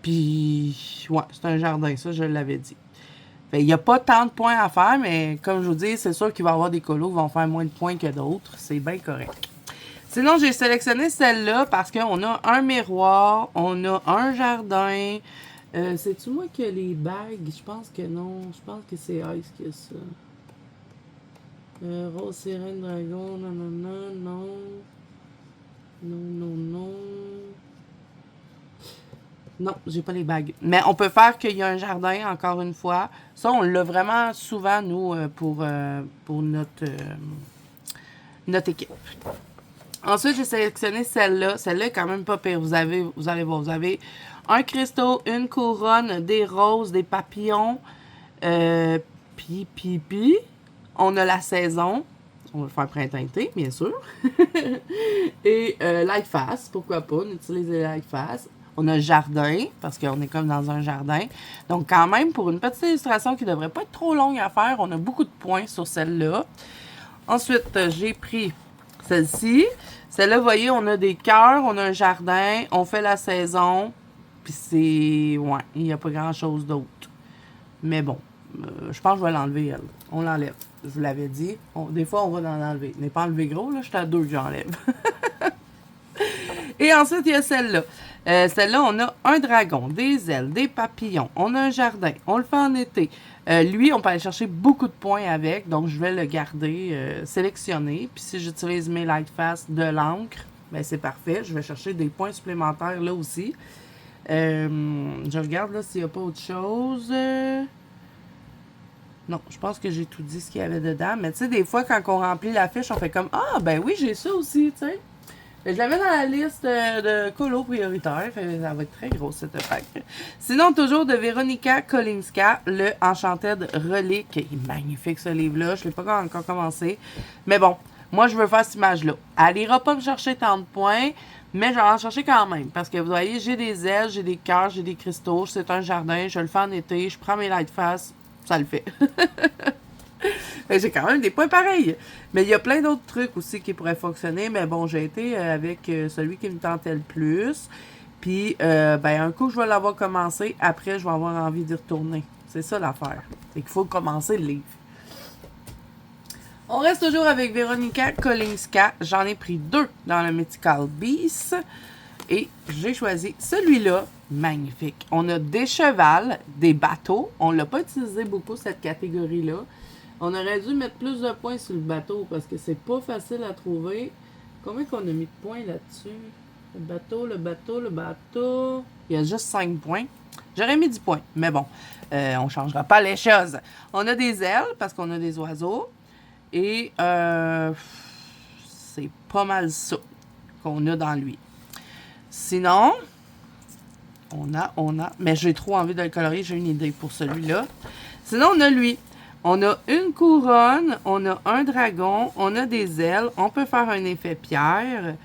Puis, ouais, c'est un jardin, ça je l'avais dit. Il n'y a pas tant de points à faire, mais comme je vous dis, c'est sûr qu'il va y avoir des colos qui vont faire moins de points que d'autres. C'est bien correct. Sinon, j'ai sélectionné celle-là parce qu'on a un miroir, on a un jardin. C'est-tu moi qui ai les bagues? Je pense que non. Je pense que c'est Ice qui a ça. Rose, sirène, dragon, non. Non. Non, j'ai pas les bagues. Mais on peut faire qu'il y a un jardin, encore une fois. Ça, on l'a vraiment souvent, nous, pour notre équipe. Ensuite, j'ai sélectionné celle-là. Celle-là est quand même pas pire. Vous allez voir, vous avez un cristaux, une couronne, des roses, des papillons. Puis, on a la saison. On va le faire printemps-été, bien sûr. Et light face, pourquoi pas, on utilise les light face. On a le jardin, parce qu'on est comme dans un jardin. Donc, quand même, pour une petite illustration qui ne devrait pas être trop longue à faire, on a beaucoup de points sur celle-là. Ensuite, j'ai pris celle-ci. Celle-là, vous voyez, on a des cœurs, on a un jardin, on fait la saison. Puis c'est... Ouais, il n'y a pas grand-chose d'autre. Mais bon, je pense que je vais l'enlever, elle. On l'enlève. Je vous l'avais dit. Des fois, on va en enlever. Je n'ai pas enlevé gros, là. J'étais à 2 que j'enlève. Et ensuite, il y a celle-là. Celle-là, on a un dragon, des ailes, des papillons. On a un jardin. On le fait en été. Lui, on peut aller chercher beaucoup de points avec. Donc, je vais le garder sélectionné. Puis, si j'utilise mes Lightfast de l'encre, ben c'est parfait. Je vais chercher des points supplémentaires là aussi. Je regarde là s'il n'y a pas autre chose. Non, je pense que j'ai tout dit ce qu'il y avait dedans. Mais tu sais, des fois, quand on remplit la fiche, on fait comme « Ah, ben oui, j'ai ça aussi, tu sais. » Je la mets dans la liste de colos prioritaires. Ça va être très gros, cette pack. Sinon, toujours de Weronika Kolinska, le Enchanted Relic. Il est magnifique, ce livre-là. Je ne l'ai pas encore commencé. Mais bon, moi, je veux faire cette image-là. Elle n'ira pas me chercher tant de points, mais je vais en chercher quand même. Parce que vous voyez, j'ai des ailes, j'ai des cœurs, j'ai des cristaux. C'est un jardin, je le fais en été. Je prends mes light face, ça le fait. J'ai quand même des points pareils. Mais il y a plein d'autres trucs aussi qui pourraient fonctionner. Mais bon, j'ai été avec celui qui me tentait le plus. Puis, ben, un coup, je vais l'avoir commencé. Après, je vais avoir envie d'y retourner. C'est ça l'affaire. C'est qu'il faut commencer le livre. On reste toujours avec Weronika Kolinska. J'en ai pris 2 dans le Mythical Beast. Et j'ai choisi celui-là. Magnifique. On a des chevals, des bateaux. On ne l'a pas utilisé beaucoup, cette catégorie-là. On aurait dû mettre plus de points sur le bateau parce que c'est pas facile à trouver. Combien qu'on a mis de points là-dessus? Le bateau. Il y a juste 5 points. J'aurais mis 10 points, mais bon, on ne changera pas les choses. On a des ailes parce qu'on a des oiseaux. Et c'est pas mal ça qu'on a dans lui. Sinon, on a. Mais j'ai trop envie de le colorier, j'ai une idée pour celui-là. Sinon, on a lui. On a une couronne, on a un dragon, on a des ailes, on peut faire un effet pierre.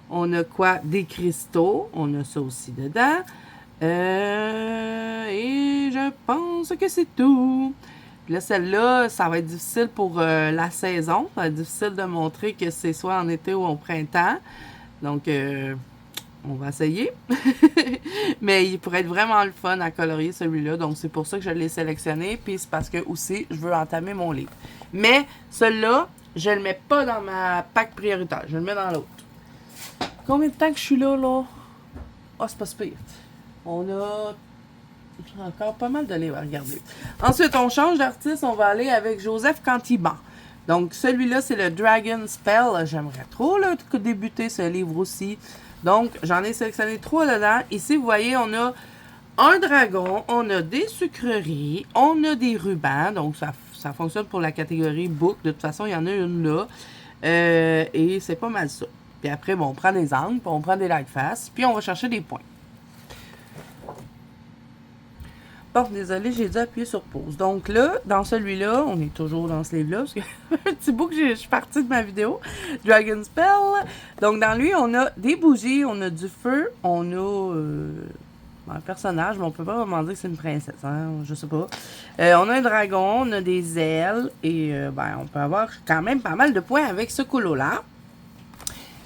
On a quoi? Des cristaux, on a ça aussi dedans. Et je pense que c'est tout. Puis là, celle-là, ça va être difficile pour la saison. Ça va être difficile de montrer que c'est soit en été ou au printemps. Donc, on va essayer. Mais il pourrait être vraiment le fun à colorier celui-là. Donc, c'est pour ça que je l'ai sélectionné. Puis, c'est parce que aussi, je veux entamer mon livre. Mais, celui-là, je le mets pas dans ma pack prioritaire. Je le mets dans l'autre. Combien de temps que je suis là, là? Ah, c'est pas si pire. On a J'ai encore pas mal de livres à regarder. Ensuite, on change d'artiste. On va aller avec Joseph Cantiban. Donc, celui-là, c'est le Dragon Spell. J'aimerais trop là, débuter ce livre aussi. Donc, j'en ai sélectionné 3 dedans. Ici, vous voyez, on a un dragon, on a des sucreries, on a des rubans. Donc, ça fonctionne pour la catégorie book. De toute façon, il y en a une là. Et c'est pas mal ça. Puis après, bon, on prend des angles, puis on prend des light face, puis on va chercher des points. Bon, désolé, j'ai dû appuyer sur pause. Donc là, dans celui-là, on est toujours dans ce livre-là, parce que un petit bout que je suis partie de ma vidéo, Dragon Spell. Donc dans lui, on a des bougies, on a du feu, on a un personnage, mais on peut pas vraiment dire que c'est une princesse, hein, je sais pas. On a un dragon, on a des ailes, et on peut avoir quand même pas mal de points avec ce colo-là.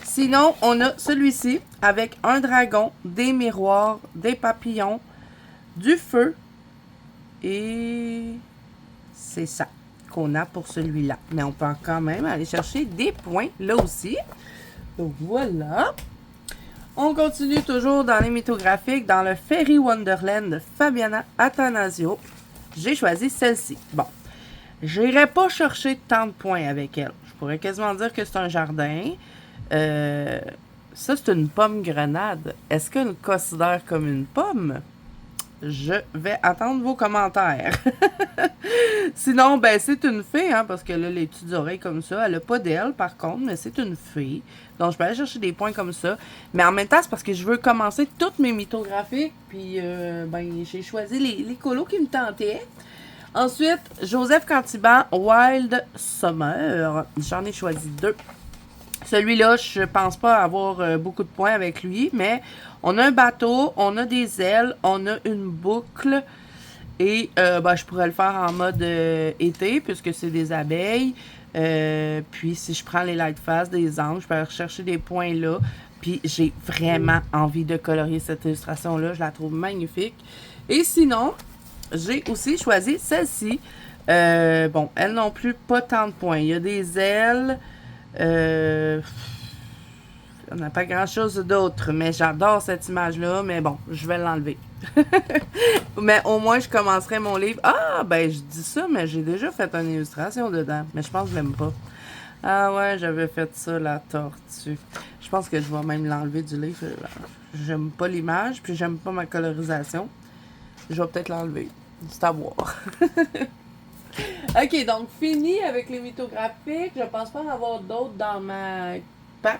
Sinon, on a celui-ci, avec un dragon, des miroirs, des papillons, du feu, et c'est ça qu'on a pour celui-là. Mais on peut quand même aller chercher des points là aussi. Donc voilà. On continue toujours dans les mythographiques, dans le Fairy Wonderland de Fabiana Attanasio. J'ai choisi celle-ci. Bon, j'irai pas chercher tant de points avec elle. Je pourrais quasiment dire que c'est un jardin. Ça, c'est une pomme grenade. Est-ce qu'elle considère comme une pomme? Je vais attendre vos commentaires. Sinon, ben c'est une fée, hein, parce que là, les petites oreilles comme ça, elle a pas d'ailes par contre, mais c'est une fée. Donc, je peux aller chercher des points comme ça. Mais en même temps, c'est parce que je veux commencer toutes mes mythographiques. Puis, j'ai choisi les colos qui me tentaient. Ensuite, Joseph Cantiban, Wild Summer. J'en ai choisi 2. Celui-là, je pense pas avoir beaucoup de points avec lui, mais on a un bateau, on a des ailes, on a une boucle, et je pourrais le faire en mode été, puisque c'est des abeilles. Puis si je prends les light face, des anges, je peux aller rechercher des points là. Puis j'ai vraiment envie de colorier cette illustration-là, je la trouve magnifique. Et sinon, j'ai aussi choisi celle-ci. Bon, elle non plus, pas tant de points. Il y a des ailes... on n'a pas grand chose d'autre, mais j'adore cette image-là, mais bon, je vais l'enlever. Mais au moins, je commencerai mon livre. Ah, ben, je dis ça, mais j'ai déjà fait une illustration dedans, mais je pense que je l'aime pas. Ah ouais, j'avais fait ça, la tortue. Je pense que je vais même l'enlever du livre. J'aime pas l'image, puis j'aime pas ma colorisation. Je vais peut-être l'enlever. C'est à voir. Ok, donc fini avec les mythographiques. Je pense pas en avoir d'autres dans ma pack.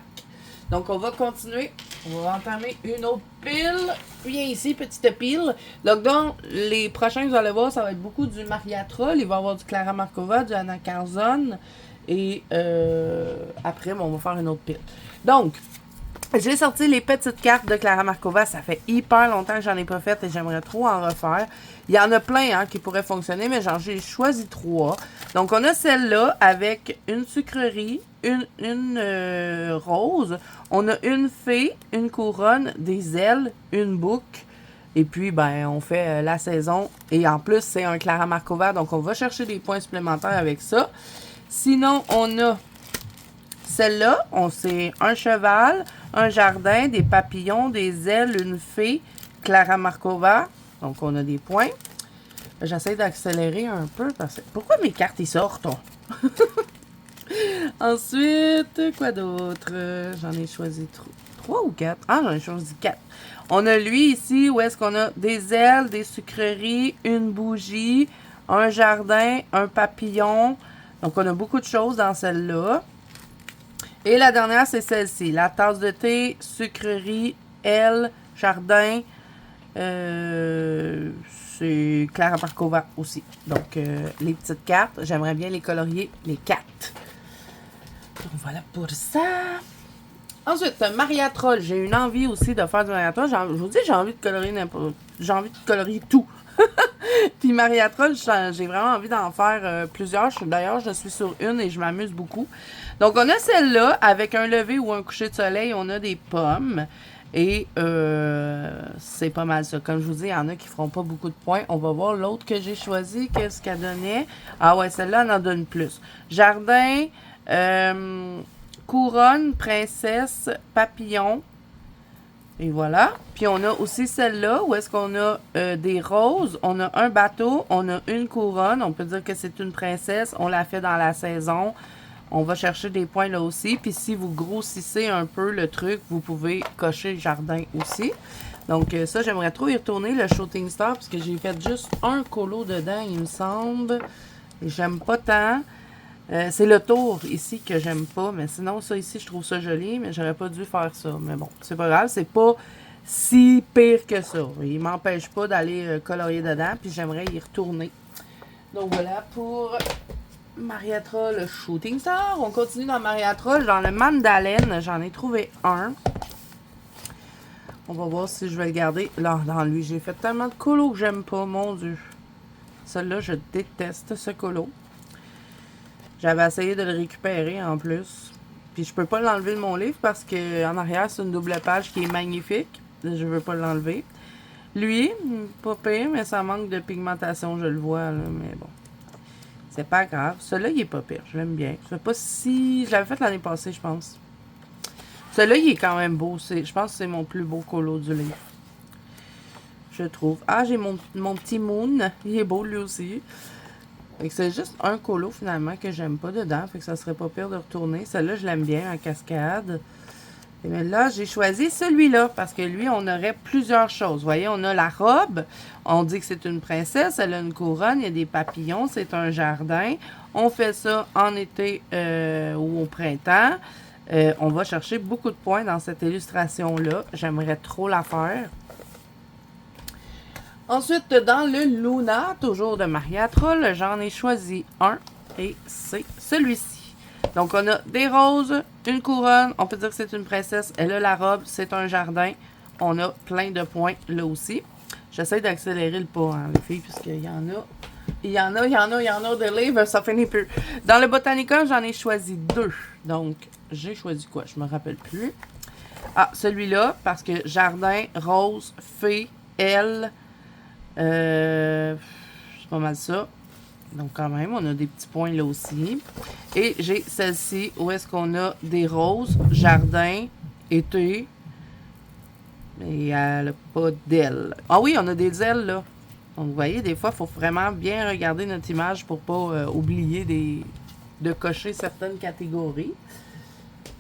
Donc on va continuer. On va entamer une autre pile. Viens ici, petite pile. Donc dans les prochains que vous allez voir, ça va être beaucoup du Maria Troll. Il va y avoir du Clara Markova, du Anna Carzon. Et après, on va faire une autre pile. Donc, j'ai sorti les petites cartes de Clara Markova. Ça fait hyper longtemps que j'en ai pas fait et j'aimerais trop en refaire. Il y en a plein hein, qui pourraient fonctionner, mais j'ai choisi 3. Donc, on a celle-là avec une sucrerie, une rose. On a une fée, une couronne, des ailes, une boucle. Et puis, ben, on fait la saison. Et en plus, c'est un Clara Markova. Donc, on va chercher des points supplémentaires avec ça. Sinon, on a celle-là. C'est un cheval, un jardin, des papillons, des ailes, une fée, Clara Markova. Donc, on a des points. J'essaie d'accélérer un peu parce que... Pourquoi mes cartes, ils sortent? Ensuite, quoi d'autre? J'en ai choisi 3 ou 4. Ah, j'en ai choisi 4. On a lui ici, où est-ce qu'on a des ailes, des sucreries, une bougie, un jardin, un papillon. Donc, on a beaucoup de choses dans celle-là. Et la dernière, c'est celle-ci. La tasse de thé, sucrerie, aile, jardin. C'est Clara Markova aussi. Donc, les petites cartes, j'aimerais bien les colorier, les 4. Donc, voilà pour ça. Ensuite, Maria Troll. J'ai une envie aussi de faire du Maria Troll. Je vous dis, j'ai envie de colorier n'importe... J'ai envie de colorier tout. Puis Maria Troll, j'ai vraiment envie d'en faire plusieurs. D'ailleurs, je suis sur une et je m'amuse beaucoup. Donc, on a celle-là avec un lever ou un coucher de soleil. On a des pommes. Et c'est pas mal ça. Comme je vous dis, il y en a qui feront pas beaucoup de points. On va voir l'autre que j'ai choisi. Qu'est-ce qu'elle donnait? Ah ouais, celle-là, elle en donne plus. Jardin, couronne, princesse, papillon, Et voilà. Puis on a aussi celle-là où est-ce qu'on a des roses. On a un bateau, on a une couronne. On peut dire que c'est une princesse. On l'a fait dans la saison. On va chercher des points là aussi. Puis si vous grossissez un peu le truc, vous pouvez cocher le jardin aussi. Donc ça, j'aimerais trop y retourner, le Shooting Star, parce que j'ai fait juste un colo dedans, il me semble. Et j'aime pas tant. C'est le tour ici que j'aime pas, mais sinon, ça ici, je trouve ça joli, mais j'aurais pas dû faire ça. Mais bon, c'est pas grave, c'est pas si pire que ça. Il m'empêche pas d'aller colorier dedans, puis j'aimerais y retourner. Donc voilà pour Mariatra, le Shooting Star. On continue dans Mariatra, dans le Mandalène, j'en ai trouvé un. On va voir si je vais le garder. Là, dans lui, j'ai fait tellement de colos que j'aime pas, mon Dieu. Celui-là, je déteste ce colo. J'avais essayé de le récupérer en plus. Puis je peux pas l'enlever de mon livre parce que en arrière, c'est une double page qui est magnifique. Je veux pas l'enlever. Lui, pas pire, mais ça manque de pigmentation, je le vois, là, mais bon. C'est pas grave. Celui-là, il est pas pire. Je l'aime bien. Je sais pas si... Je l'avais fait l'année passée, je pense. Celui-là, il est quand même beau. Je pense que c'est mon plus beau colo du livre. Je trouve. Ah, j'ai mon petit Moon. Il est beau, lui aussi. Fait que c'est juste un colo, finalement, que j'aime pas dedans. Fait que ça serait pas pire de retourner. Celui-là, je l'aime bien, en cascade. Et bien là, j'ai choisi celui-là. Parce que lui, on aurait plusieurs choses. Vous voyez, on a la robe. On dit que c'est une princesse. Elle a une couronne. Il y a des papillons. C'est un jardin. On fait ça en été ou au printemps. On va chercher beaucoup de points dans cette illustration-là. J'aimerais trop la faire. Ensuite, dans le Luna, toujours de Mariatra, j'en ai choisi un et c'est celui-ci. Donc, on a des roses, une couronne, on peut dire que c'est une princesse, elle a la robe, c'est un jardin. On a plein de points là aussi. J'essaie d'accélérer le pas, hein, les filles, puisqu'il y en a. Il y en a de livres, ça finit plus. Dans le Botanica, j'en ai choisi deux. Donc, j'ai choisi quoi? Je me rappelle plus. Ah, celui-là, parce que jardin, rose, fée, elle... c'est pas mal ça. Donc quand même, on a des petits points là aussi. Et j'ai celle-ci où est-ce qu'on a des roses, jardin, été. Et elle n'a pas d'ailes. Ah oui, on a des ailes là. Donc vous voyez, des fois, il faut vraiment bien regarder notre image pour pas oublier de cocher certaines catégories.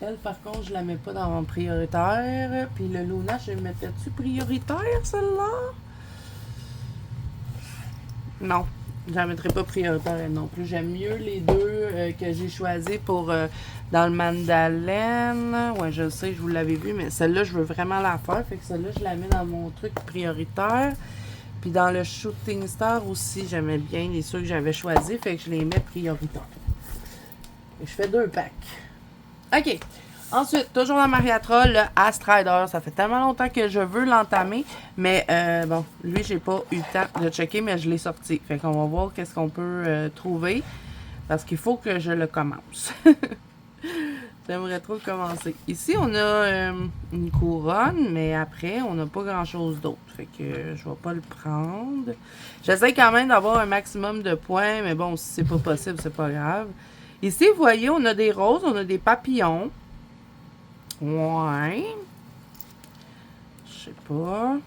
Elle, par contre, je la mets pas dans mon prioritaire. Puis le Luna, je le mettais-tu prioritaire, celle-là? Non, je la mettrai pas prioritaire non plus. J'aime mieux les deux que j'ai choisis pour dans le Mandalène. Ouais, je sais, je vous l'avais vu, mais celle-là, je veux vraiment la faire. Fait que celle-là, je la mets dans mon truc prioritaire. Puis dans le Shooting Star aussi, j'aimais bien les ceux que j'avais choisis. Fait que je les mets prioritaires. Et je fais deux packs. OK. Ensuite, toujours dans Mariatra, le Astrider. Ça fait tellement longtemps que je veux l'entamer. Mais bon, lui, j'ai pas eu le temps de checker, mais je l'ai sorti. Fait qu'on va voir qu'est-ce qu'on peut trouver. Parce qu'il faut que je le commence. J'aimerais trop le commencer. Ici, on a une couronne, mais après, on n'a pas grand-chose d'autre. Fait que je vais pas le prendre. J'essaie quand même d'avoir un maximum de points, mais bon, si c'est pas possible, c'est pas grave. Ici, vous voyez, on a des roses, on a des papillons. Ouais. Je sais pas.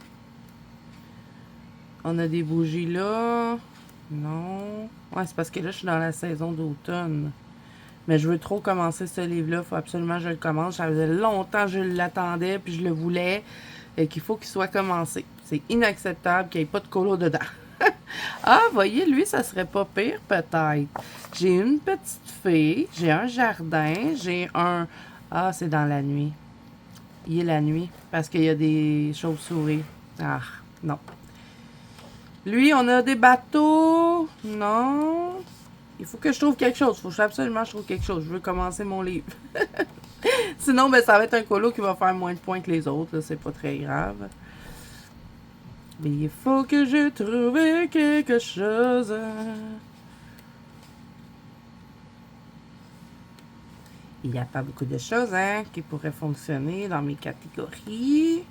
On a des bougies là. Non. Ouais, c'est parce que là, je suis dans la saison d'automne. Mais je veux trop commencer ce livre-là. Il faut absolument que je le commence. Ça faisait longtemps que je l'attendais, puis je le voulais. Et qu'il faut qu'il soit commencé. C'est inacceptable qu'il n'y ait pas de colo dedans. Ah, voyez, lui, ça serait pas pire, peut-être. J'ai une petite fée. J'ai un jardin. J'ai un... Ah, c'est dans la nuit. Il est la nuit. Parce qu'il y a des chauves-souris. Ah, non. Lui, on a des bateaux. Non. Il faut que je trouve quelque chose. Il faut que absolument je trouve quelque chose. Je veux commencer mon livre. Sinon, ben, ça va être un colo qui va faire moins de points que les autres. C'est pas très grave. Mais il faut que je trouve quelque chose. Il n'y a pas beaucoup de choses hein, qui pourraient fonctionner dans mes catégories.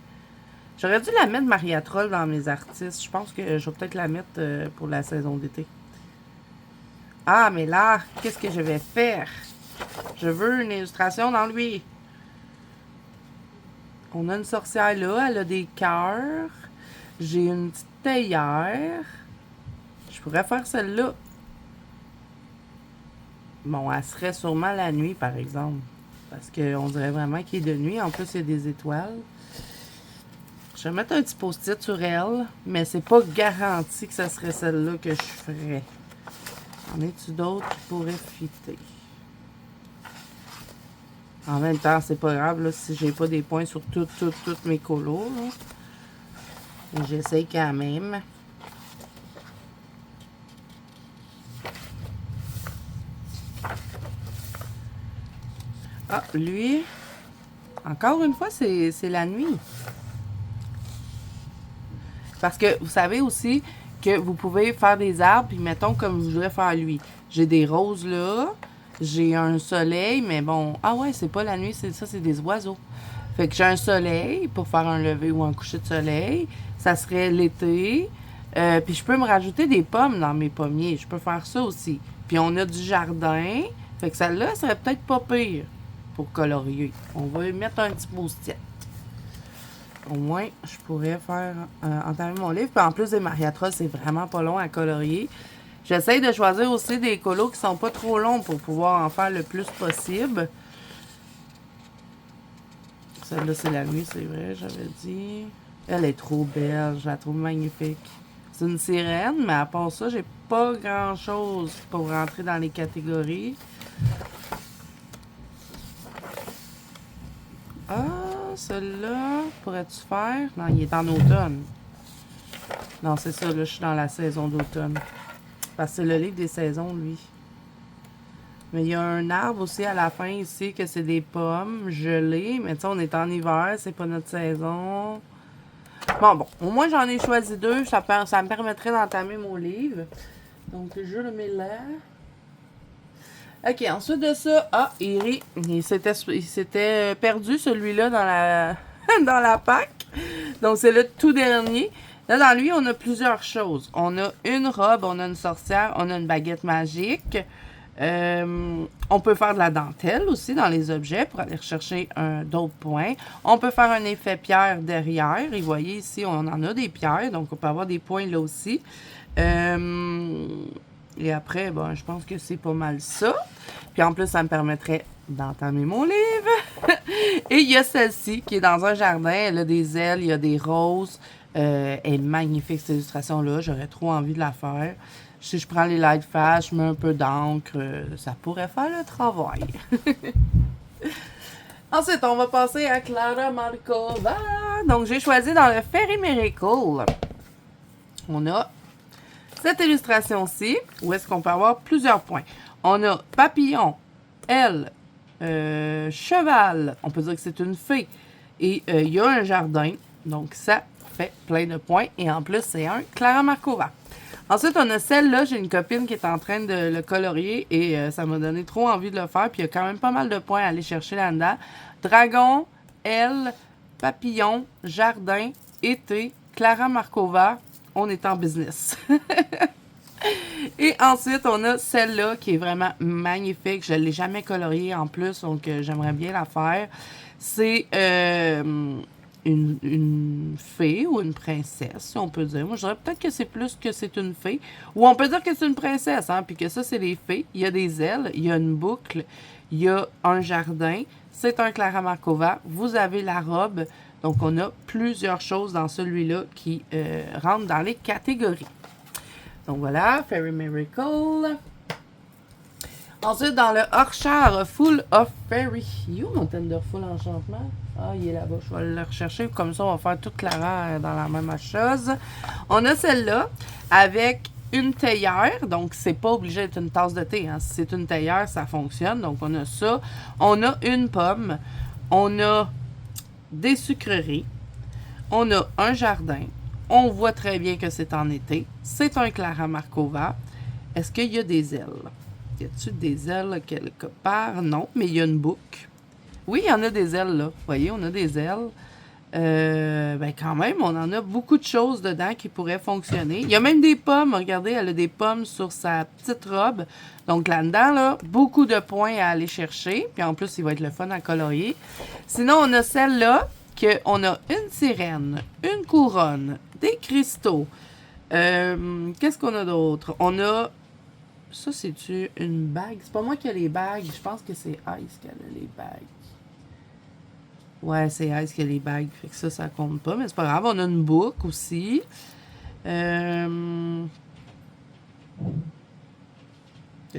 J'aurais dû la mettre Mariatra dans mes artistes. Je pense que je vais peut-être la mettre pour la saison d'été. Ah, mais là, qu'est-ce que je vais faire? Je veux une illustration dans lui. On a une sorcière là, elle a des cœurs. J'ai une petite théière. Je pourrais faire celle-là. Bon, elle serait sûrement la nuit, par exemple. Parce qu'on dirait vraiment qu'il est de nuit. En plus, il y a des étoiles. Je vais mettre un petit post-it sur elle, mais c'est pas garanti que ça serait celle-là que je ferais. En as-tu d'autres qui pourraient fitter? En même temps, c'est pas grave là, si j'ai pas des points sur toutes mes colos. J'essaye quand même. Ah, lui, encore une fois, c'est la nuit. Parce que vous savez aussi que vous pouvez faire des arbres, puis mettons comme je voudrais faire lui. J'ai des roses là, j'ai un soleil, mais bon, ah ouais, c'est pas la nuit, c'est ça, c'est des oiseaux. Fait que j'ai un soleil pour faire un lever ou un coucher de soleil. Ça serait l'été. Puis je peux me rajouter des pommes dans mes pommiers. Je peux faire ça aussi. Puis on a du jardin. Fait que celle-là serait peut-être pas pire pour colorier. On va y mettre un petit post-it. Au moins, je pourrais faire entamer mon livre. Puis en plus des mariatras, c'est vraiment pas long à colorier. J'essaye de choisir aussi des colos qui sont pas trop longs pour pouvoir en faire le plus possible. Celle-là, c'est la nuit, c'est vrai, j'avais dit. Elle est trop belle, je la trouve magnifique. C'est une sirène, mais à part ça, j'ai pas grand-chose pour rentrer dans les catégories. Ah, celle-là, pourrais-tu faire? Non, il est en automne. Non, c'est ça, là, je suis dans la saison d'automne. Parce que c'est le livre des saisons, lui. Mais il y a un arbre aussi à la fin ici, que c'est des pommes gelées. Mais tu sais, on est en hiver, c'est pas notre saison. Bon, au moins j'en ai choisi deux. Ça me permettrait d'entamer mon livre. Donc, je le mets là. Ok, ensuite de ça, il s'était perdu celui-là dans la dans la pack. Donc, c'est le tout dernier. Là, dans lui, on a plusieurs choses. On a une robe, on a une sorcière, on a une baguette magique. On peut faire de la dentelle aussi dans les objets pour aller rechercher d'autres points. On peut faire un effet pierre derrière. Et vous voyez ici, on en a des pierres, donc on peut avoir des points là aussi. Et après, bon, je pense que c'est pas mal ça. Puis en plus, ça me permettrait d'entamer mon livre. Et il y a celle-ci qui est dans un jardin. Elle a des ailes, il y a des roses. Elle est magnifique cette illustration-là. J'aurais trop envie de la faire. Si je prends les light fast, je mets un peu d'encre, ça pourrait faire le travail. Ensuite, on va passer à Clara Markova. Donc, j'ai choisi dans le Fairy Miracle. On a cette illustration-ci, où est-ce qu'on peut avoir plusieurs points. On a papillon, elle, cheval, on peut dire que c'est une fée. Et il y a un jardin, donc ça fait plein de points. Et en plus, c'est un Clara Markova. Ensuite, on a celle-là. J'ai une copine qui est en train de le colorier et ça m'a donné trop envie de le faire. Puis il y a quand même pas mal de points à aller chercher là-dedans. Dragon, aile, papillon, jardin, été, Clara Markova. On est en business. Et ensuite, on a celle-là qui est vraiment magnifique. Je ne l'ai jamais coloriée en plus, donc j'aimerais bien la faire. C'est une fée ou une princesse, si on peut dire. Moi, je dirais peut-être que c'est plus que c'est une fée. Ou on peut dire que c'est une princesse, hein, puis que ça, c'est les fées. Il y a des ailes, il y a une boucle, il y a un jardin. C'est un Clara Markova. Vous avez la robe. Donc, on a plusieurs choses dans celui-là qui rentrent dans les catégories. Donc, voilà, Fairy Miracle. Ensuite, dans le Orchard Full of Fairy. You, mon Tenderful Enchantement. Ah, il est là-bas. Je vais le rechercher. Comme ça, on va faire toute Clara dans la même chose. On a celle-là avec une théière. Donc, c'est pas obligé d'être une tasse de thé. Hein. Si c'est une théière, ça fonctionne. Donc, on a ça. On a une pomme. On a des sucreries. On a un jardin. On voit très bien que c'est en été. C'est un Clara Markova. Est-ce qu'il y a des ailes? Y a-t-il des ailes quelque part? Non, mais il y a une boucle. Oui, il y en a des ailes, là. Vous voyez, on a des ailes. Ben quand même, on en a beaucoup de choses dedans qui pourraient fonctionner. Il y a même des pommes. Regardez, elle a des pommes sur sa petite robe. Donc là-dedans, là, beaucoup de points à aller chercher. Puis en plus, il va être le fun à colorier. Sinon, on a celle-là qu'on a une sirène, une couronne, des cristaux. Qu'est-ce qu'on a d'autre? On a... Ça, c'est-tu une bague? C'est pas moi qui ai les bagues. Je pense que c'est Ice qui a les bagues. Ouais, c'est Ice qui a les bagues. Fait que ça compte pas. Mais c'est pas grave. On a une boucle aussi. Je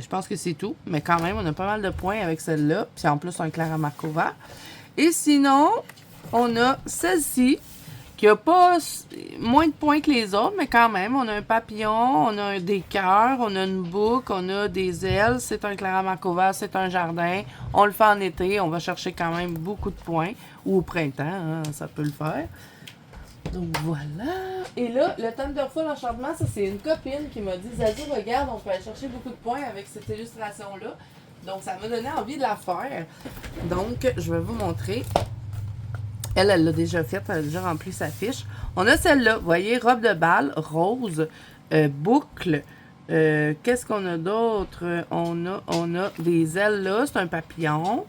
pense que c'est tout. Mais quand même, on a pas mal de points avec celle-là. Puis en plus, un Clara Markova. Et sinon, on a celle-ci. Qui a pas moins de points que les autres, mais quand même, on a un papillon, on a des cœurs, on a une boucle, on a des ailes, c'est un Clara Markova, c'est un jardin. On le fait en été, on va chercher quand même beaucoup de points. Ou au printemps, hein, ça peut le faire. Donc voilà. Et là, le Thunderful Enchantement, ça c'est une copine qui m'a dit, Zazie, regarde, on peut aller chercher beaucoup de points avec cette illustration-là. Donc ça m'a donné envie de la faire. Donc, je vais vous montrer. Elle l'a déjà faite, elle a déjà rempli sa fiche. On a celle-là, vous voyez, robe de bal, rose, boucle. Qu'est-ce qu'on a d'autre? On a des ailes là, c'est un papillon.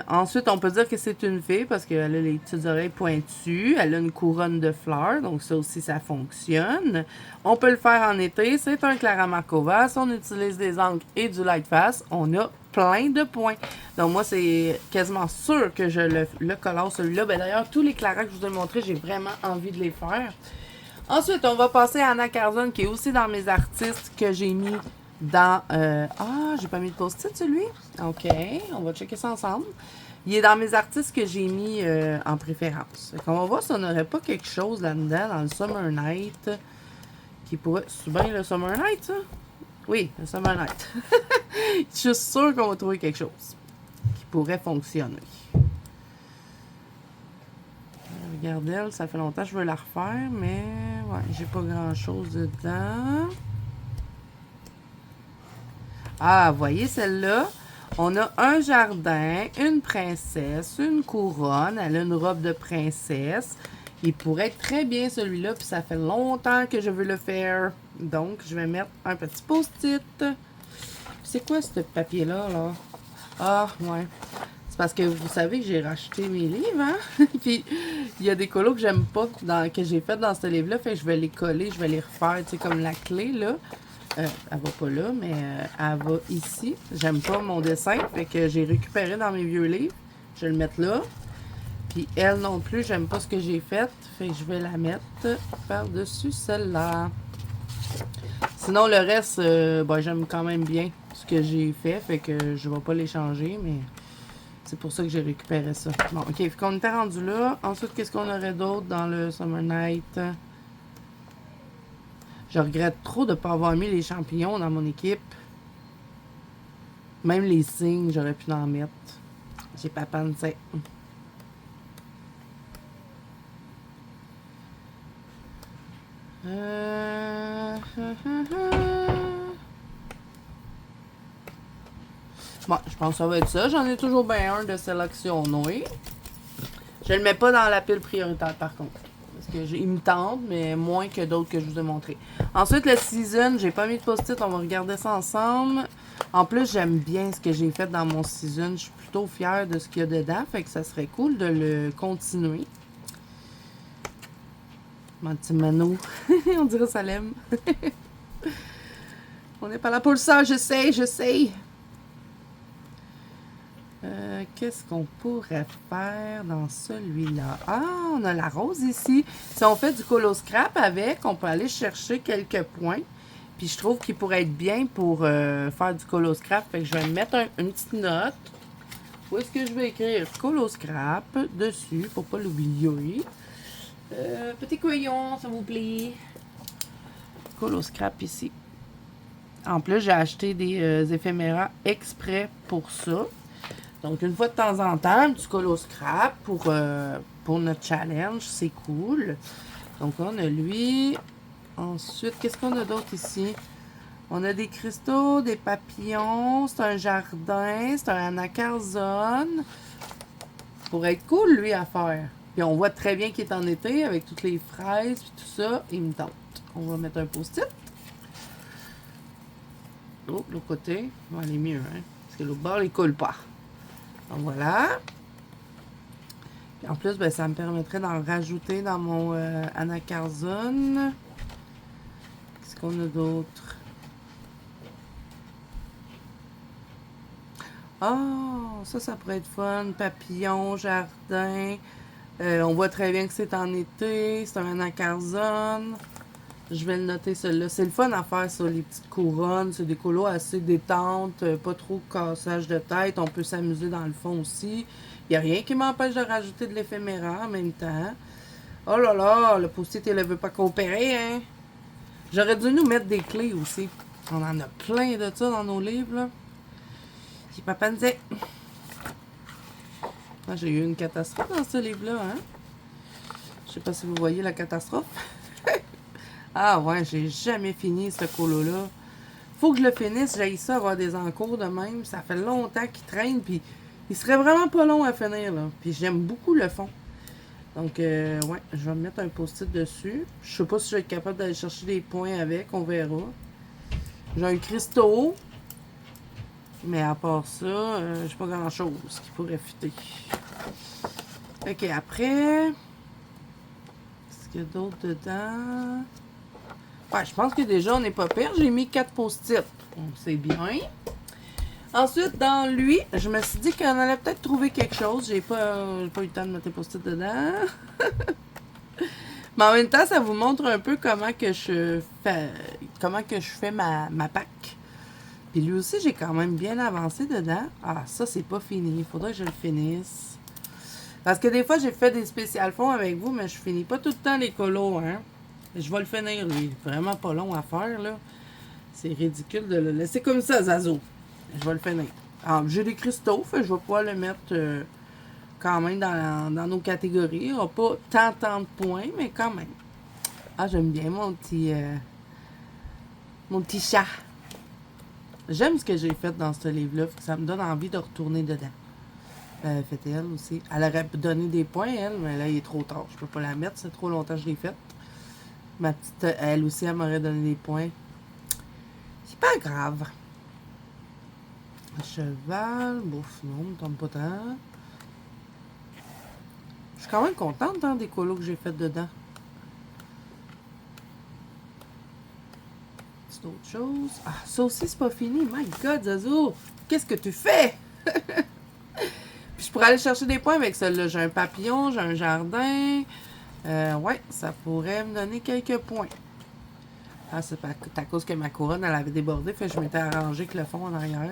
Ensuite, on peut dire que c'est une fille parce qu'elle a les petites oreilles pointues. Elle a une couronne de fleurs, donc ça aussi, ça fonctionne. On peut le faire en été. C'est un Clara Markova. Si on utilise des encres et du Lightfast, on a plein de points. Donc moi, c'est quasiment sûr que je le colore celui-là. Ben, d'ailleurs, tous les Clara que je vous ai montrés, j'ai vraiment envie de les faire. Ensuite, on va passer à Anna Carzon, qui est aussi dans mes artistes que j'ai mis dans... Ah, j'ai pas mis de post-it, celui? OK, on va checker ça ensemble. Il est dans mes artistes que j'ai mis en préférence. On va voir si on n'aurait pas quelque chose là-dedans, dans le Summer Night, qui pourrait... C'est bien le Summer Night, ça? Oui, le Summer Night. Je suis sûre qu'on va trouver quelque chose qui pourrait fonctionner. Regardez, elle, ça fait longtemps que je veux la refaire, mais ouais, j'ai pas grand-chose dedans. Ah, voyez celle-là? On a un jardin, une princesse, une couronne. Elle a une robe de princesse. Il pourrait être très bien celui-là, puis ça fait longtemps que je veux le faire. Donc, je vais mettre un petit post-it. C'est quoi ce papier-là, là? Ah, ouais. C'est parce que vous savez que j'ai racheté mes livres, hein? Puis, il y a des colos que j'aime pas, que j'ai fait dans ce livre-là. Fait que je vais les coller, je vais les refaire, tu sais, comme la clé, là. Elle va pas là, mais elle va ici. J'aime pas mon dessin, fait que j'ai récupéré dans mes vieux livres. Je vais le mettre là. Puis elle non plus, j'aime pas ce que j'ai fait. Fait que je vais la mettre par-dessus celle-là. Sinon, le reste, ben, j'aime quand même bien ce que j'ai fait. Fait que je vais pas les changer, mais c'est pour ça que j'ai récupéré ça. Bon, ok, fait qu'on était rendu là. Ensuite, qu'est-ce qu'on aurait d'autre dans le Summer Night? Je regrette trop de ne pas avoir mis les champignons dans mon équipe. Même les signes, j'aurais pu en mettre. J'ai pas pensé. Bon, je pense que ça va être ça. J'en ai toujours bien un de sélectionné. Je le mets pas dans la pile prioritaire par contre. Parce que il me tente, mais moins que d'autres que je vous ai montré. Ensuite, le season, j'ai pas mis de post-it, on va regarder ça ensemble. En plus, j'aime bien ce que j'ai fait dans mon season. Je suis plutôt fière de ce qu'il y a dedans, fait que ça serait cool de le continuer. Mon petit Mano, on dirait Salem. On n'est pas là pour le ça, je sais. Qu'est-ce qu'on pourrait faire dans celui-là? Ah, on a la rose ici. Si on fait du colo scrap avec, on peut aller chercher quelques points. Puis je trouve qu'il pourrait être bien pour faire du colo scrap. Fait que je vais mettre une petite note. Où est-ce que je vais écrire colo scrap dessus pour pas l'oublier. Petit crayon, s'il vous plaît. Colo scrap ici. En plus, j'ai acheté des éphéméras exprès pour ça. Donc, une fois de temps en temps, du colo scrap pour notre challenge. C'est cool. Donc, on a lui. Ensuite, qu'est-ce qu'on a d'autre ici? On a des cristaux, des papillons. C'est un jardin. C'est un Anna Carzon. Pour être cool, lui, à faire. Puis, on voit très bien qu'il est en été avec toutes les fraises et tout ça. Il me tente. On va mettre un post-it. Oh, l'autre côté. On va aller mieux, hein? Parce que l'autre bord, il coule pas. Donc voilà. En plus, ben, ça me permettrait d'en rajouter dans mon anacarzone. Qu'est-ce qu'on a d'autre? Ah, ça pourrait être fun. Papillon, jardin. On voit très bien que c'est en été. C'est un anacarzone. Je vais le noter, celui-là. C'est le fun à faire sur les petites couronnes. C'est des colos assez détentes, pas trop cassage de tête. On peut s'amuser dans le fond aussi. Il n'y a rien qui m'empêche de rajouter de l'éphéméra en même temps. Oh là là, le post-it, il ne veut pas coopérer, hein? J'aurais dû nous mettre des clés aussi. On en a plein de ça dans nos livres, là. Puis papa me disait... Ah, j'ai eu une catastrophe dans ce livre-là, hein? Je sais pas si vous voyez la catastrophe. Ah ouais, j'ai jamais fini ce colo-là. Faut que je le finisse, j'ai ça avoir des encours de même. Ça fait longtemps qu'il traîne, puis il serait vraiment pas long à finir, là. Puis j'aime beaucoup le fond. Donc, ouais, je vais me mettre un post-it dessus. Je sais pas si je vais être capable d'aller chercher des points avec, on verra. J'ai un cristaux. Mais à part ça, j'ai pas grand-chose qui pourrait fitter. Ok, après... Qu'est-ce qu'il y a d'autre dedans? Ouais, je pense que déjà, on n'est pas pire. J'ai mis 4 post-it. Donc, c'est bien. Ensuite, dans lui, je me suis dit qu'on allait peut-être trouver quelque chose. J'ai pas eu le temps de mettre les post-it dedans. Mais en même temps, ça vous montre un peu comment que je fais ma pack. Puis lui aussi, j'ai quand même bien avancé dedans. Ah, ça, c'est pas fini. Il faudrait que je le finisse. Parce que des fois, j'ai fait des spéciales fonds avec vous, mais je finis pas tout le temps les colos, hein. Je vais le finir, lui. Vraiment pas long à faire, là. C'est ridicule de le laisser comme ça, Zazo. Je vais le finir. Alors, j'ai des cristaux, fait je vais pouvoir le mettre quand même dans nos catégories. Il n'y aura pas tant de points, mais quand même. Ah, j'aime bien mon petit chat. J'aime ce que j'ai fait dans ce livre-là. Ça me donne envie de retourner dedans. Fait elle aussi. Elle aurait donné des points, elle, mais là, il est trop tard. Je peux pas la mettre. C'est trop longtemps que je l'ai faite. Ma petite, elle aussi, elle m'aurait donné des points. C'est pas grave. Cheval. Bouf, non, me tombe pas tant. Je suis quand même contente hein, des colos que j'ai fait dedans. C'est d'autres choses. Ah, ça aussi, c'est pas fini. My God, Zazo! Qu'est-ce que tu fais? Puis je pourrais aller chercher des points avec celle-là. J'ai un papillon, j'ai un jardin. Ouais, ça pourrait me donner quelques points. Ah, c'est à cause que ma couronne, elle avait débordé. Fait que je m'étais arrangé avec le fond en arrière.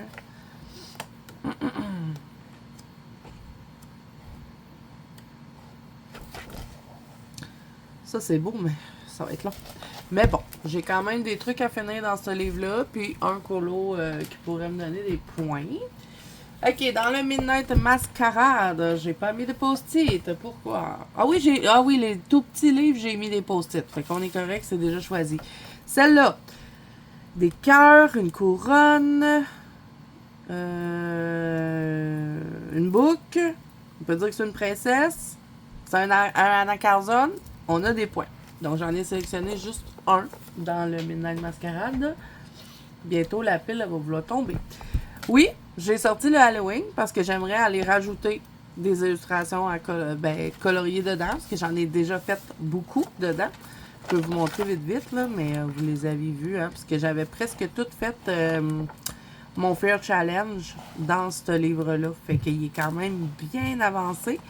Ça, c'est beau, mais ça va être long. Mais bon, j'ai quand même des trucs à finir dans ce livre-là. Puis un colo qui pourrait me donner des points. Ok, dans le Midnight Masquerade, j'ai pas mis de post-it. Pourquoi? Ah oui, les tout petits livres, j'ai mis des post-it. Fait qu'on est correct, c'est déjà choisi. Celle-là, des cœurs, une couronne, une boucle. On peut dire que c'est une princesse. C'est un anacarzone. On a des points. Donc, j'en ai sélectionné juste un dans le Midnight Masquerade. Bientôt, la pile elle va vouloir tomber. Oui, j'ai sorti le Halloween parce que j'aimerais aller rajouter des illustrations à colorier dedans, parce que j'en ai déjà fait beaucoup dedans. Je peux vous montrer vite, là, mais vous les avez vus, hein, parce que j'avais presque tout fait mon Fair Challenge dans ce livre-là. Fait qu'il est quand même bien avancé.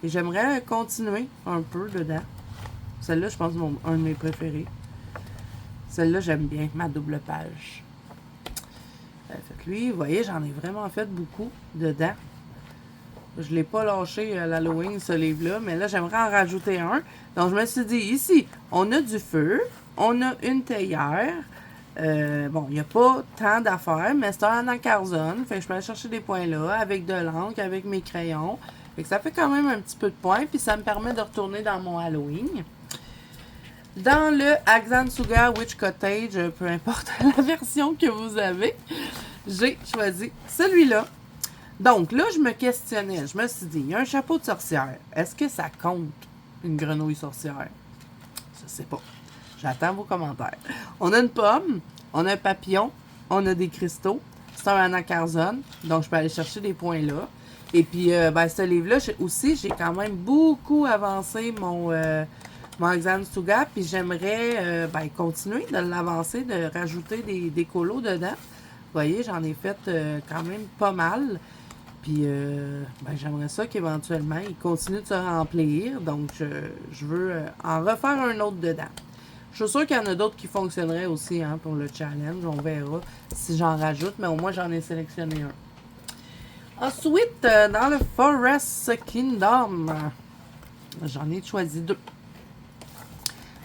Et j'aimerais continuer un peu dedans. Celle-là, je pense, un de mes préférés. Celle-là, j'aime bien, ma double page. Fait que lui, vous voyez, j'en ai vraiment fait beaucoup dedans. Je ne l'ai pas lâché à l'Halloween, ce livre-là, mais là, j'aimerais en rajouter un. Donc, je me suis dit, ici, on a du feu, on a une théière. Bon, il n'y a pas tant d'affaires, mais c'est un anacarzone. Fait que je peux aller chercher des points là, avec de l'encre, avec mes crayons. Fait que ça fait quand même un petit peu de points, puis ça me permet de retourner dans mon Halloween. Dans le Axansuga Witch Cottage, peu importe la version que vous avez, j'ai choisi celui-là. Donc là, je me questionnais. Je me suis dit, il y a un chapeau de sorcière. Est-ce que ça compte une grenouille sorcière? Je sais pas. J'attends vos commentaires. On a une pomme, on a un papillon, on a des cristaux. C'est un anacarzone, donc je peux aller chercher des points là. Et puis, ben, ce livre-là, aussi, j'ai quand même beaucoup avancé mon examen Stuga, puis j'aimerais ben, continuer de l'avancer, de rajouter des colos dedans. Vous voyez, j'en ai fait quand même pas mal. Puis, ben, j'aimerais ça qu'éventuellement, il continue de se remplir. Donc, je veux en refaire un autre dedans. Je suis sûre qu'il y en a d'autres qui fonctionneraient aussi hein, pour le challenge. On verra si j'en rajoute, mais au moins, j'en ai sélectionné un. Ensuite, dans le Forest Kingdom, j'en ai choisi 2.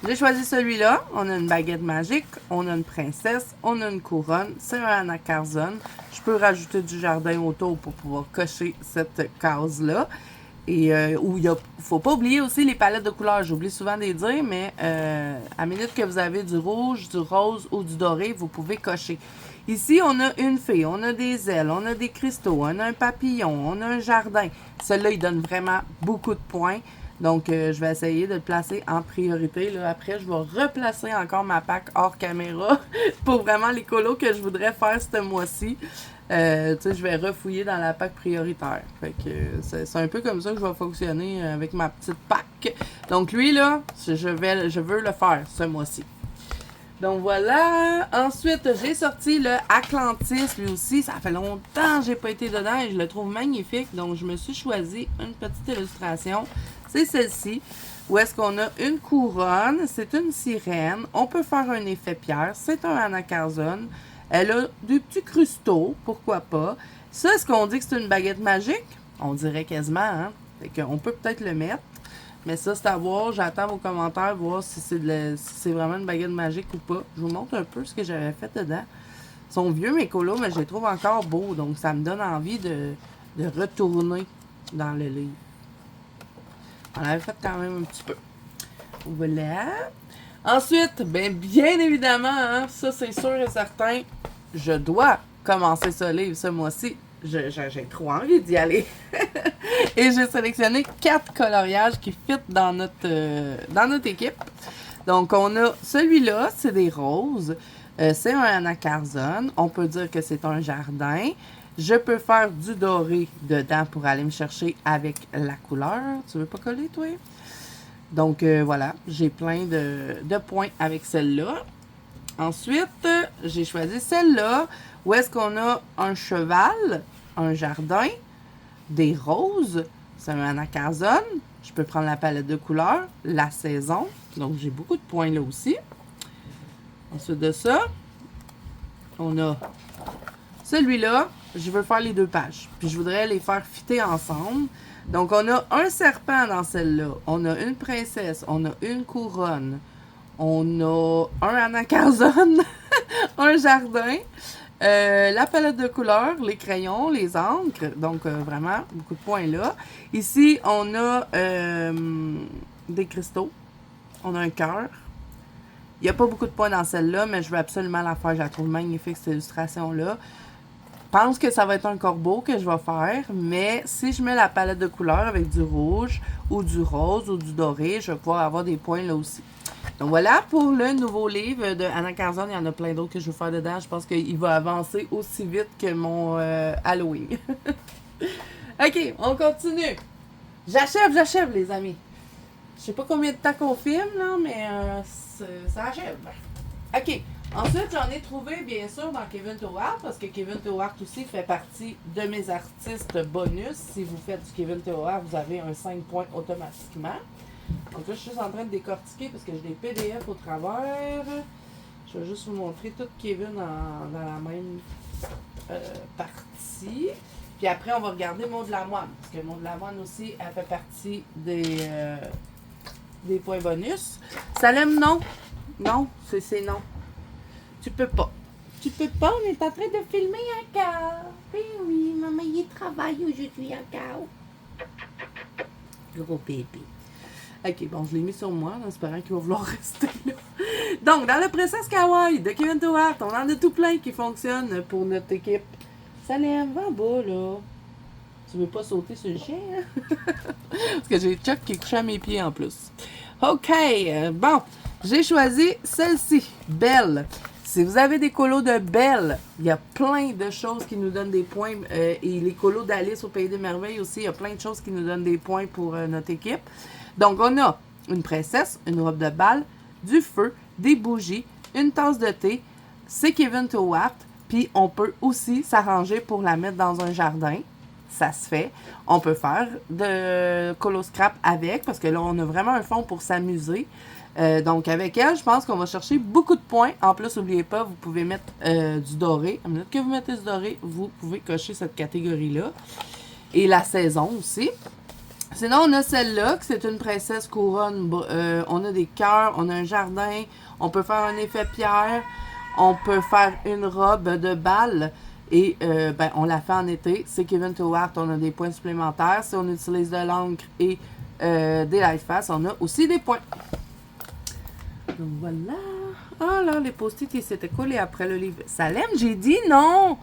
J'ai choisi celui-là. On a une baguette magique, on a une princesse, on a une couronne. C'est un anacarzone. Je peux rajouter du jardin autour pour pouvoir cocher cette case-là. Et où il faut pas oublier aussi les palettes de couleurs. J'oublie souvent de les dire, mais à minute que vous avez du rouge, du rose ou du doré, vous pouvez cocher. Ici, on a une fée, on a des ailes, on a des cristaux, on a un papillon, on a un jardin. Celui-là, il donne vraiment beaucoup de points. Donc, je vais essayer de le placer en priorité. Là. Après, je vais replacer encore ma pack hors caméra pour vraiment les colos que je voudrais faire ce mois-ci. Je vais refouiller dans la pack prioritaire. Fait que c'est un peu comme ça que je vais fonctionner avec ma petite pack. Donc, lui, là, je veux le faire ce mois-ci. Donc voilà. Ensuite, j'ai sorti le Atlantis, lui aussi. Ça fait longtemps que j'ai pas été dedans et je le trouve magnifique. Donc, je me suis choisi une petite illustration. C'est celle-ci. Où est-ce qu'on a une couronne. C'est une sirène. On peut faire un effet pierre. C'est un anacarzone. Elle a des petits cristaux. Pourquoi pas. Ça, est-ce qu'on dit que c'est une baguette magique? On dirait quasiment, hein? Fait qu'on peut peut-être le mettre. Mais ça, c'est à voir. J'attends vos commentaires, voir si c'est vraiment une baguette magique ou pas. Je vous montre un peu ce que j'avais fait dedans. Ils sont vieux, mes colos, mais je les trouve encore beaux. Donc, ça me donne envie de retourner dans le livre. On avait fait quand même un petit peu. Voilà. Ensuite, bien évidemment, hein, ça, c'est sûr et certain, je dois commencer ce livre ce mois-ci. J'ai trop envie d'y aller. Et j'ai sélectionné 4 coloriages qui fit dans notre équipe. Donc, on a celui-là, c'est des roses. C'est un anacarzone. On peut dire que c'est un jardin. Je peux faire du doré dedans pour aller me chercher avec la couleur. Tu veux pas coller, toi? Donc, voilà. J'ai plein de points avec celle-là. Ensuite, j'ai choisi celle-là, où est-ce qu'on a un cheval, un jardin, des roses, c'est un anacarzone. Je peux prendre la palette de couleurs, la saison. Donc, j'ai beaucoup de points là aussi. Ensuite de ça, on a celui-là. Je veux faire les 2 pages. Puis, je voudrais les faire fitter ensemble. Donc, on a un serpent dans celle-là. On a une princesse. On a une couronne. On a un anacarzone, un jardin, la palette de couleurs, les crayons, les encres. Donc, vraiment, beaucoup de points là. Ici, on a des cristaux. On a un cœur. Il n'y a pas beaucoup de points dans celle-là, mais je veux absolument la faire. Je la trouve magnifique, cette illustration-là. Je pense que ça va être un corbeau que je vais faire, mais si je mets la palette de couleurs avec du rouge ou du rose ou du doré, je vais pouvoir avoir des points là aussi. Donc voilà pour le nouveau livre de anacarzone. Il y en a plein d'autres que je vais faire dedans. Je pense qu'il va avancer aussi vite que mon Halloween. OK, on continue. J'achève les amis. Je sais pas combien de temps qu'on filme, là, mais ça achève. OK. Ensuite, j'en ai trouvé, bien sûr, dans Kevin Towart, parce que Kevin Towart aussi fait partie de mes artistes bonus. Si vous faites du Kevin Towart, vous avez un 5 points automatiquement. Donc là, je suis juste en train de décortiquer parce que j'ai des PDF au travers. Je vais juste vous montrer tout Kevin dans la même partie. Puis après, on va regarder Maud Lamoine. Parce que Maud Lamoine aussi, elle fait partie des points bonus. Salem, non. Non, c'est non. Tu peux pas. Tu peux pas, on est en train de filmer encore. Oui, maman, il travaille aujourd'hui encore. Gros bébé. Ok, bon, je l'ai mis sur moi en espérant qu'il va vouloir rester là. Donc, dans le Princesse Kawaii de Kevin Towart, on en a tout plein qui fonctionnent pour notre équipe. Salem, va en bas, là. Tu veux pas sauter sur le chien, hein? Parce que j'ai Chuck qui est couché à mes pieds en plus. OK, bon, j'ai choisi celle-ci, Belle. Si vous avez des colos de Belle, il y a plein de choses qui nous donnent des points. Et les colos d'Alice au Pays des Merveilles aussi, il y a plein de choses qui nous donnent des points pour notre équipe. Donc, on a une princesse, une robe de bal, du feu, des bougies, une tasse de thé, c'est Kevin Towart, puis on peut aussi s'arranger pour la mettre dans un jardin. Ça se fait. On peut faire de colo scrap avec, parce que là, on a vraiment un fond pour s'amuser. Donc, avec elle, je pense qu'on va chercher beaucoup de points. En plus, n'oubliez pas, vous pouvez mettre du doré. À minute que vous mettez du doré, vous pouvez cocher cette catégorie-là. Et la saison aussi. Sinon, on a celle-là, que c'est une princesse couronne. On a des cœurs, on a un jardin. On peut faire un effet pierre. On peut faire une robe de bal. Et on la fait en été. C'est Kevin Towart, on a des points supplémentaires. Si on utilise de l'encre et des life pass, on a aussi des points. Donc voilà. Ah là, les post-it, ils s'étaient collés après le livre. Salem, j'ai dit non!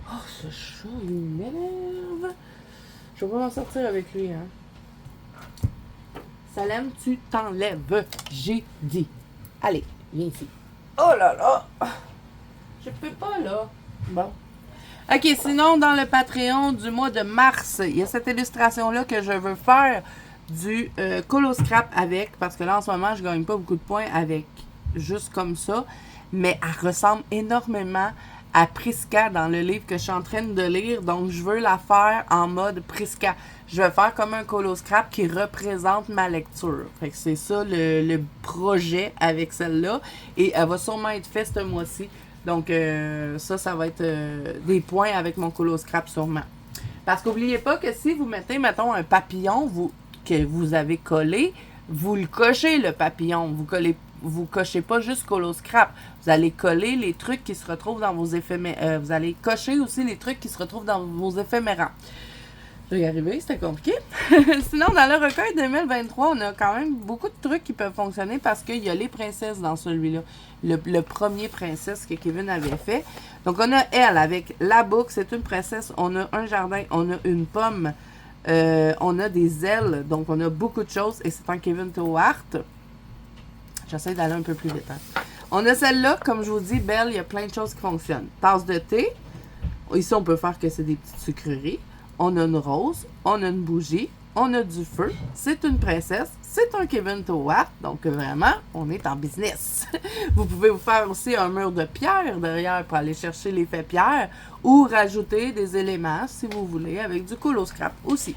Oh, ce chat, il m'énerve. Je vais pas m'en sortir avec lui, hein. Salem, tu t'enlèves. J'ai dit. Allez, viens ici. Oh là là! Je peux pas, là. Bon. OK, sinon, dans le Patreon du mois de mars, il y a cette illustration-là que je veux faire du colo scrap avec, parce que là, en ce moment, je gagne pas beaucoup de points avec juste comme ça, mais elle ressemble énormément à Prisca dans le livre que je suis en train de lire, donc je veux la faire en mode Prisca. Je vais faire comme un colo scrap qui représente ma lecture. Fait que c'est ça le projet avec celle-là, et elle va sûrement être faite ce mois-ci. Donc, ça va être des points avec mon colo scrap sûrement. Parce qu'oubliez pas que si vous mettez, mettons, un papillon que vous avez collé, vous le cochez, le papillon. Vous cochez pas juste colo scrap. Vous allez coller les trucs qui se retrouvent dans vos éphémérants. Vous allez cocher aussi les trucs qui se retrouvent dans vos éphémérants. Je vais y arriver, c'était compliqué. Sinon, dans le recueil 2023, on a quand même beaucoup de trucs qui peuvent fonctionner parce qu'il y a les princesses dans celui-là. Le premier princesse que Kevin avait fait. Donc, on a elle avec la boucle, c'est une princesse. On a un jardin, on a une pomme, on a des ailes. Donc, on a beaucoup de choses et c'est un Kevin Towart. J'essaie d'aller un peu plus vite. Hein. On a celle-là, comme je vous dis, Belle, il y a plein de choses qui fonctionnent. Tasse de thé. Ici, on peut faire que c'est des petites sucreries. On a une rose, on a une bougie, on a du feu, c'est une princesse, c'est un Kevin Towart, donc vraiment, on est en business. Vous pouvez vous faire aussi un mur de pierre derrière pour aller chercher l'effet pierre ou rajouter des éléments, si vous voulez, avec du colo scrap aussi.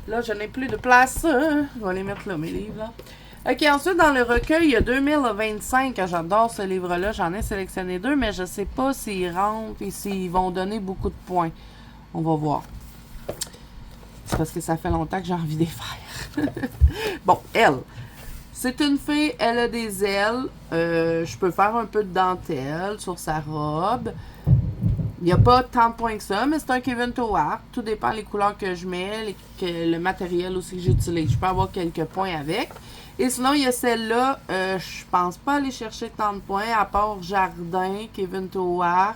Là, je n'ai plus de place. Je vais les mettre là, mes livres. Là. OK, ensuite, dans le recueil, il y a 2025. J'adore ce livre-là. J'en ai sélectionné 2, mais je ne sais pas s'ils rentrent et s'ils vont donner beaucoup de points. On va voir. C'est parce que ça fait longtemps que j'ai envie de les faire. Bon, elle. C'est une fille, elle a des ailes. Je peux faire un peu de dentelle sur sa robe. Il n'y a pas tant de points que ça, mais c'est un Kevin Towart. Tout dépend des couleurs que je mets, le matériel aussi que j'utilise. Je peux avoir quelques points avec. Et sinon, il y a celle-là. Je pense pas aller chercher tant de points, à part Jardin, Kevin Towart.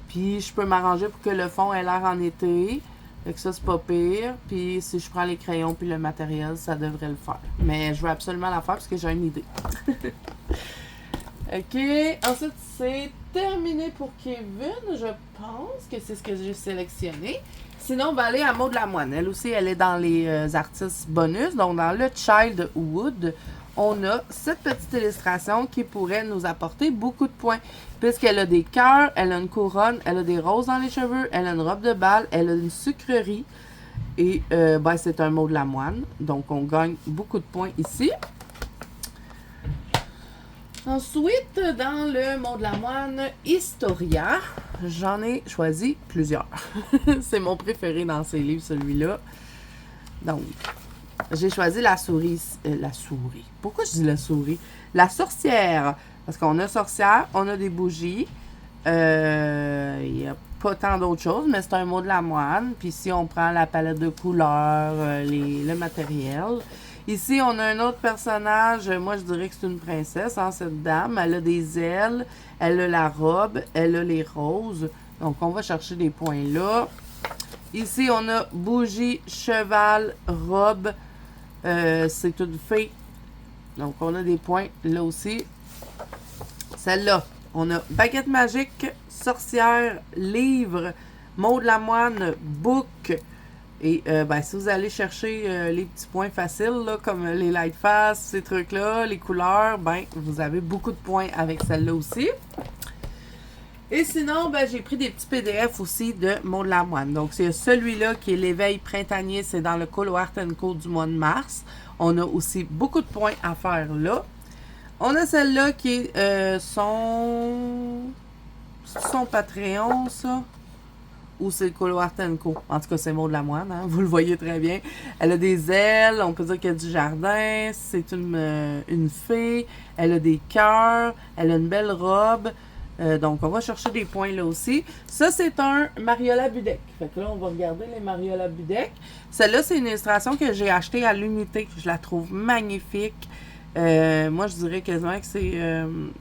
Puis je peux m'arranger pour que le fond ait l'air en été. Fait que ça, c'est pas pire. Puis si je prends les crayons puis le matériel, ça devrait le faire. Mais je veux absolument la faire parce que j'ai une idée. OK. Ensuite, c'est terminé pour Kevin. Je pense que c'est ce que j'ai sélectionné. Sinon, on va aller à Maud Lamoine. Elle aussi, elle est dans les artistes bonus. Donc, dans le Childhood, on a cette petite illustration qui pourrait nous apporter beaucoup de points. Puisqu'elle a des cœurs, elle a une couronne, elle a des roses dans les cheveux, elle a une robe de bal, elle a une sucrerie. Et c'est un Maud Lamoine. Donc, on gagne beaucoup de points ici. Ensuite, dans le Maud Lamoine Historia, j'en ai choisi plusieurs. C'est mon préféré dans ces livres, celui-là. Donc, j'ai choisi la souris. La souris. Pourquoi je dis la souris? La sorcière. Parce qu'on a sorcière, on a des bougies. Il n'y a pas tant d'autres choses, mais c'est un Maud Lamoine. Puis ici, on prend la palette de couleurs, le matériel. Ici, on a un autre personnage. Moi, je dirais que c'est une princesse, hein, cette dame. Elle a des ailes, elle a la robe, elle a les roses. Donc, on va chercher des points là. Ici, on a bougie, cheval, robe. C'est une fée. Donc, on a des points là aussi. Celle-là, on a Baguette magique, Sorcière, Livre, Maud Lamoine, Book. Et si vous allez chercher les petits points faciles, là, comme les light fast, ces trucs-là, les couleurs, vous avez beaucoup de points avec celle-là aussi. Et sinon, j'ai pris des petits PDF aussi de Maud Lamoine. Donc, c'est celui-là qui est l'éveil printanier. C'est dans le Colo Art & Co du mois de mars. On a aussi beaucoup de points à faire là. On a celle-là qui est son Patreon, ça. Ou c'est le Colo Art & Co. En tout cas, c'est Maud Lamoine, hein? Vous le voyez très bien. Elle a des ailes, on peut dire qu'elle a du jardin. C'est une fée. Elle a des cœurs. Elle a une belle robe. Donc, on va chercher des points là aussi. Ça, c'est un Mariola Budek. Fait que là, on va regarder les Mariola Budek. Celle-là, c'est une illustration que j'ai achetée à l'unité. Je la trouve magnifique. Moi, je dirais quasiment que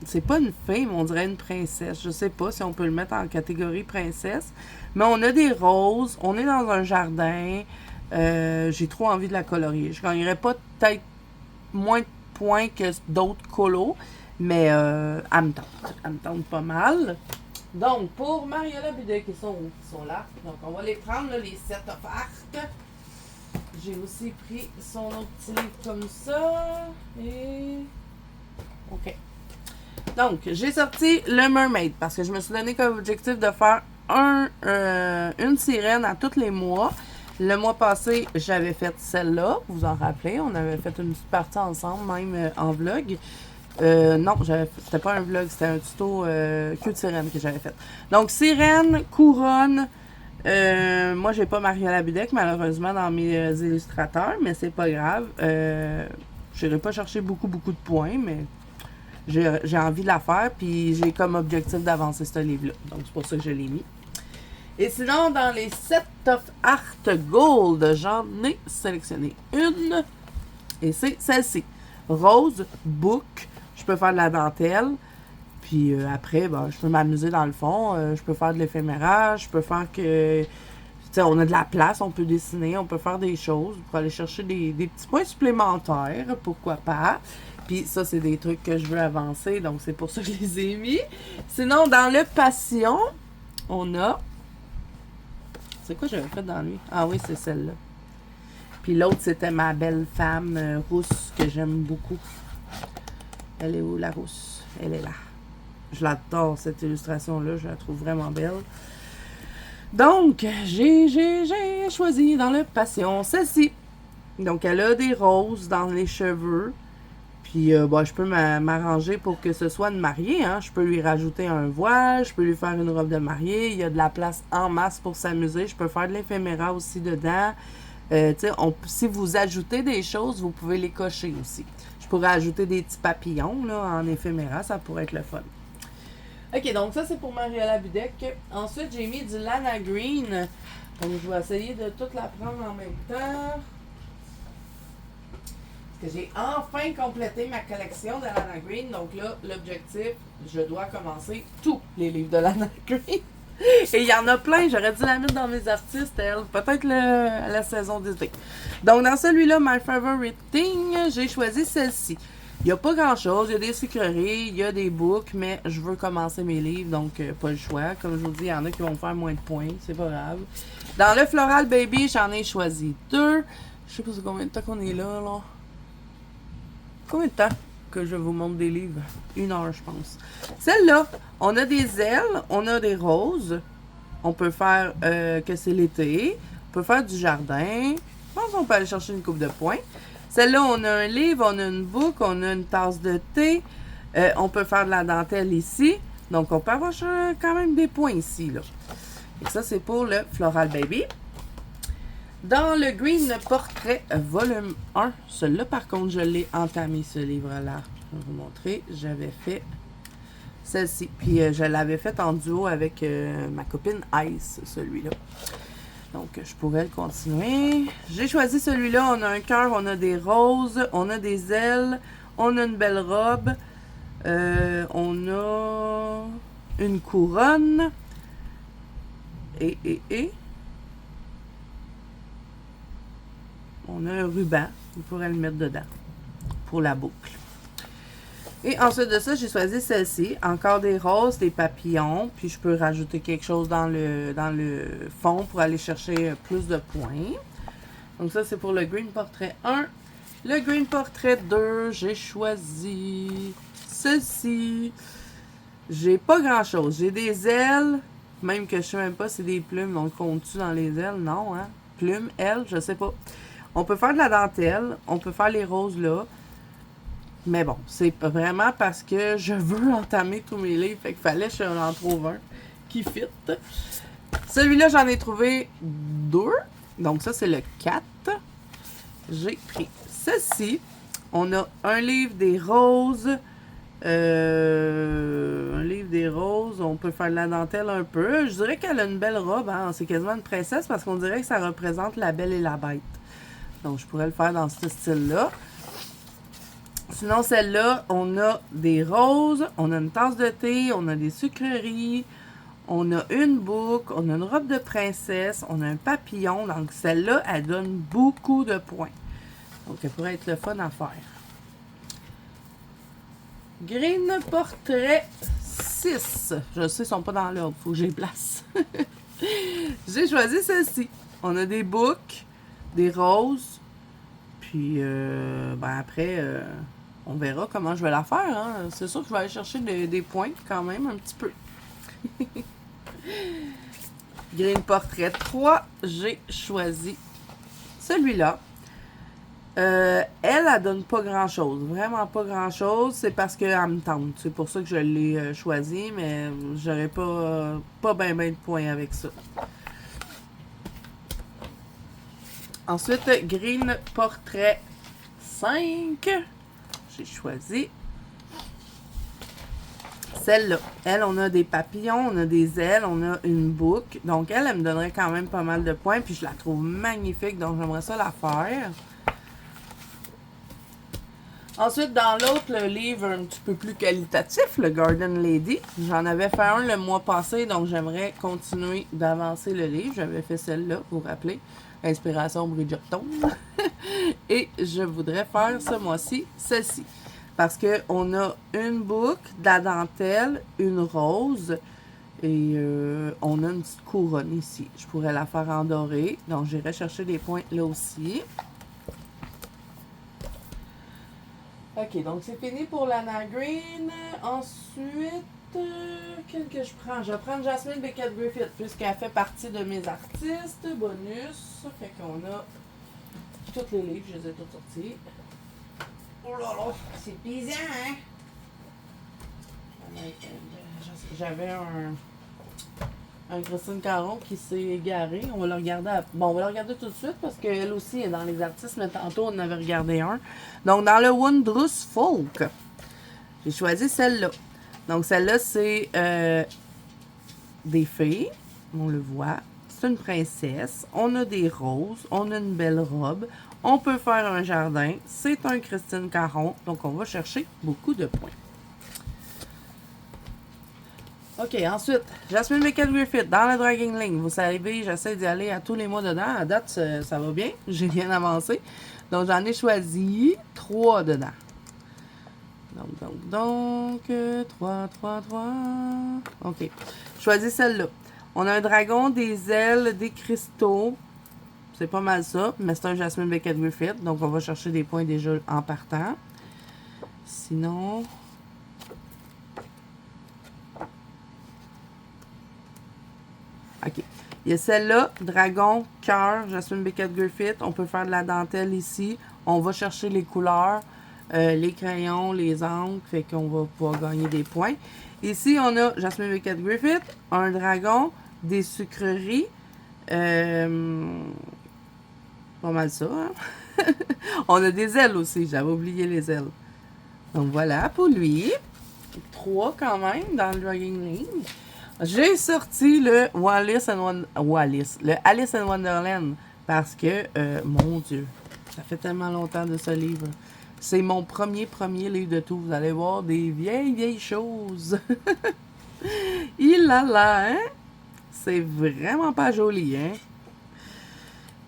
c'est pas une fée, mais on dirait une princesse. Je sais pas si on peut le mettre en catégorie princesse. Mais on a des roses. On est dans un jardin. J'ai trop envie de la colorier. Je gagnerais pas peut-être moins de points que d'autres colos. Mais elle me tente. Elle me tente pas mal. Donc, pour Mariola Budek, qui sont là. Donc, on va les prendre, là, les 7 offertes. J'ai aussi pris son autre petit livre comme ça. Et... OK. Donc, j'ai sorti le Mermaid parce que je me suis donné comme objectif de faire une sirène à tous les mois. Le mois passé, j'avais fait celle-là. Vous vous en rappelez? On avait fait une petite partie ensemble, même en vlog. Non, c'était pas un vlog, c'était un tuto queue de sirène que j'avais fait. Donc, sirène, couronne. Moi, j'ai pas Mariola Budek, malheureusement, dans mes illustrateurs, mais c'est pas grave. Je n'irai pas chercher beaucoup de points, mais j'ai envie de la faire, puis j'ai comme objectif d'avancer ce livre-là. Donc, c'est pour ça que je l'ai mis. Et sinon, dans les Set of Art Gold, j'en ai sélectionné une, et c'est celle-ci. Rose Book. Je peux faire de la dentelle. Puis après, je peux m'amuser dans le fond. Je peux faire de l'éphéméra. Je peux faire que... Tu sais, on a de la place, on peut dessiner, on peut faire des choses pour aller chercher des petits points supplémentaires. Pourquoi pas. Puis ça, c'est des trucs que je veux avancer. Donc, c'est pour ça que je les ai mis. Sinon, dans le Passion, on a... C'est quoi j'avais fait dans lui? Ah oui, c'est celle-là. Puis l'autre, c'était ma belle femme rousse que j'aime beaucoup. Elle est où, la rousse? Elle est là. Je l'adore, cette illustration-là. Je la trouve vraiment belle. Donc, j'ai choisi dans le Passion celle-ci. Donc, elle a des roses dans les cheveux. Puis, je peux m'arranger pour que ce soit une mariée. Hein. Je peux lui rajouter un voile. Je peux lui faire une robe de mariée. Il y a de la place en masse pour s'amuser. Je peux faire de l'éphéméra aussi dedans. Si vous ajoutez des choses, vous pouvez les cocher aussi. Je pourrais ajouter des petits papillons là, en éphéméra, ça pourrait être le fun. Ok, donc ça c'est pour Mariola Budek. Ensuite, j'ai mis du Lana Green. Donc je vais essayer de tout la prendre en même temps. Parce que j'ai enfin complété ma collection de Lana Green. Donc là, l'objectif, je dois commencer tous les livres de Lana Green. Et il y en a plein, j'aurais dû la mettre dans mes artistes, elle. Peut-être la saison d'été. Donc, dans celui-là, My Favorite Thing, j'ai choisi celle-ci. Il n'y a pas grand-chose, il y a des sucreries, il y a des books, mais je veux commencer mes livres, donc pas le choix. Comme je vous dis, il y en a qui vont faire moins de points, c'est pas grave. Dans le Floral Baby, j'en ai choisi 2. Je sais pas c'est combien de temps qu'on est là. Combien de temps que je vous montre des livres? 1 heure, je pense. Celle-là, on a des ailes, on a des roses. On peut faire que c'est l'été. On peut faire du jardin. Je pense qu'on peut aller chercher une coupe de points. Celle-là, on a un livre, on a une book, on a une tasse de thé. On peut faire de la dentelle ici. Donc, on peut avoir quand même des points ici. Là. Et ça, c'est pour le Floral Baby. Dans le Green Portrait volume 1, celui-là, par contre, je l'ai entamé, ce livre-là. Je vais vous montrer. J'avais fait celle-ci. Puis, je l'avais fait en duo avec ma copine Ice, celui-là. Donc, je pourrais le continuer. J'ai choisi celui-là. On a un cœur, on a des roses, on a des ailes, on a une belle robe, on a une couronne. Et on a un ruban. On pourrait le mettre dedans pour la boucle. Et ensuite de ça, j'ai choisi celle-ci. Encore des roses, des papillons. Puis je peux rajouter quelque chose dans le fond pour aller chercher plus de points. Donc ça, c'est pour le Green Portrait 1. Le Green Portrait 2, j'ai choisi celle-ci. J'ai pas grand-chose. J'ai des ailes, même que je sais même pas si c'est des plumes. Donc, compte-tu dans les ailes? Non, hein? Plumes, ailes, je sais pas. On peut faire de la dentelle. On peut faire les roses là. Mais bon, c'est vraiment parce que je veux entamer tous mes livres. Fait qu'il fallait que j'en trouve un qui fit. Celui-là, j'en ai trouvé 2. Donc ça, c'est le 4. J'ai pris ceci. On a un livre des roses. Un livre des roses. On peut faire de la dentelle un peu. Je dirais qu'elle a une belle robe. Hein? C'est quasiment une princesse parce qu'on dirait que ça représente la Belle et la Bête. Donc, je pourrais le faire dans ce style-là. Sinon, celle-là, on a des roses, on a une tasse de thé, on a des sucreries, on a une boucle, on a une robe de princesse, on a un papillon. Donc, celle-là, elle donne beaucoup de points. Donc, elle pourrait être le fun à faire. Green Portrait 6. Je sais, ils sont pas dans l'ordre. Faut que je les place. J'ai choisi celle-ci. On a des boucles, des roses. Puis, après, on verra comment je vais la faire. Hein. C'est sûr que je vais aller chercher des points quand même, un petit peu. Green Portrait 3, j'ai choisi celui-là. Elle donne pas grand-chose. Vraiment pas grand-chose. C'est parce qu'elle me tente. C'est pour ça que je l'ai choisi, mais j'aurais pas bien de points avec ça. Ensuite, Green Portrait 5. J'ai choisi celle-là. Elle, on a des papillons, on a des ailes, on a une boucle. Donc, elle me donnerait quand même pas mal de points. Puis, je la trouve magnifique. Donc, j'aimerais ça la faire. Ensuite, dans l'autre, le livre un petit peu plus qualitatif, le Garden Lady. J'en avais fait un le mois passé. Donc, j'aimerais continuer d'avancer le livre. J'avais fait celle-là, vous vous rappelez. Inspiration Bridgerton. Et je voudrais faire ce mois-ci celle-ci. Parce qu'on a une boucle, de la dentelle, une rose et on a une petite couronne ici. Je pourrais la faire en doré. Donc, j'irai chercher des points là aussi. Ok, donc c'est fini pour l'Anna Green. Ensuite, quel que je prends? Je vais prendre Jasmine Beckett-Griffith puisqu'elle fait partie de mes artistes. Bonus. Fait qu'on a tous les livres, je les ai tous sortis. Oh là là, c'est pesant, hein? J'avais un Christine Caron qui s'est égaré. On va le regarder. Bon, on va le regarder tout de suite parce qu'elle aussi est dans les artistes, mais tantôt on en avait regardé un. Donc, dans le Wondrous Folk, j'ai choisi celle-là. Donc, celle-là, c'est des fées. On le voit. C'est une princesse. On a des roses. On a une belle robe. On peut faire un jardin. C'est un Christine Caron. Donc, on va chercher beaucoup de points. OK, ensuite, Jasmine Beckett-Griffith dans le Dragging Link. Vous savez, j'essaie d'y aller à tous les mois dedans. À date, ça va bien. J'ai bien avancé. Donc, j'en ai choisi 3 dedans. Donc, 3. OK. Choisis celle-là. On a un dragon, des ailes, des cristaux. C'est pas mal ça, mais c'est un Jasmine Beckett-Griffith. Donc, on va chercher des points déjà en partant. Sinon... OK. Il y a celle-là, dragon, cœur, Jasmine Beckett-Griffith. On peut faire de la dentelle ici. On va chercher les couleurs, les crayons, les encres. Fait qu'on va pouvoir gagner des points. Ici, on a Jasmine Beckett-Griffith, un dragon, des sucreries. Pas mal ça, hein? On a des ailes aussi. J'avais oublié les ailes. Donc voilà pour lui. 3 quand même dans le Dragging Link. J'ai sorti le Alice in Wonderland parce que, mon Dieu, ça fait tellement longtemps de ce livre. C'est mon premier livre de tout. Vous allez voir des vieilles choses. Il a là, hein? C'est vraiment pas joli, hein?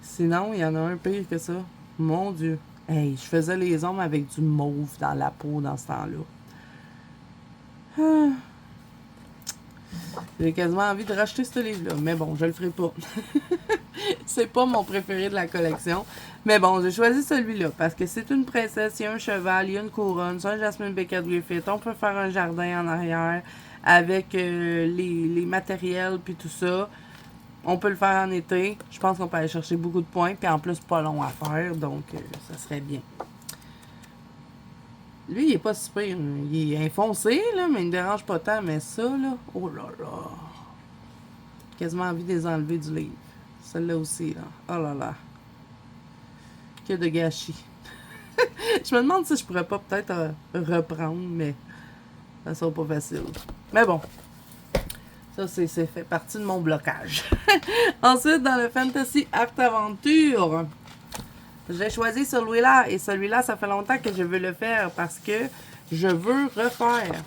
Sinon, il y en a un pire que ça. Mon Dieu. Hey, je faisais les ongles avec du mauve dans la peau dans ce temps-là. Ah. J'ai quasiment envie de racheter ce livre-là. Mais bon, je le ferai pas. C'est pas mon préféré de la collection. Mais bon, j'ai choisi celui-là parce que c'est une princesse, il y a un cheval, il y a une couronne, c'est un Jasmine Beckett Griffith. On peut faire un jardin en arrière avec les matériels puis tout ça. On peut le faire en été. Je pense qu'on peut aller chercher beaucoup de points. Puis en plus, pas long à faire. Donc, ça serait bien. Lui, il est pas super. Il est infoncé, là, mais il ne dérange pas tant. Mais ça, là, oh là là. Quasiment envie de les enlever du livre. Celle-là aussi, là. Oh là là. Que de gâchis. Je me demande si je pourrais pas peut-être reprendre, mais ça sera pas facile. Mais bon. Ça, c'est fait partie de mon blocage. Ensuite, dans le Fantasy Art Aventure, j'ai choisi celui-là. Et celui-là, ça fait longtemps que je veux le faire parce que je veux refaire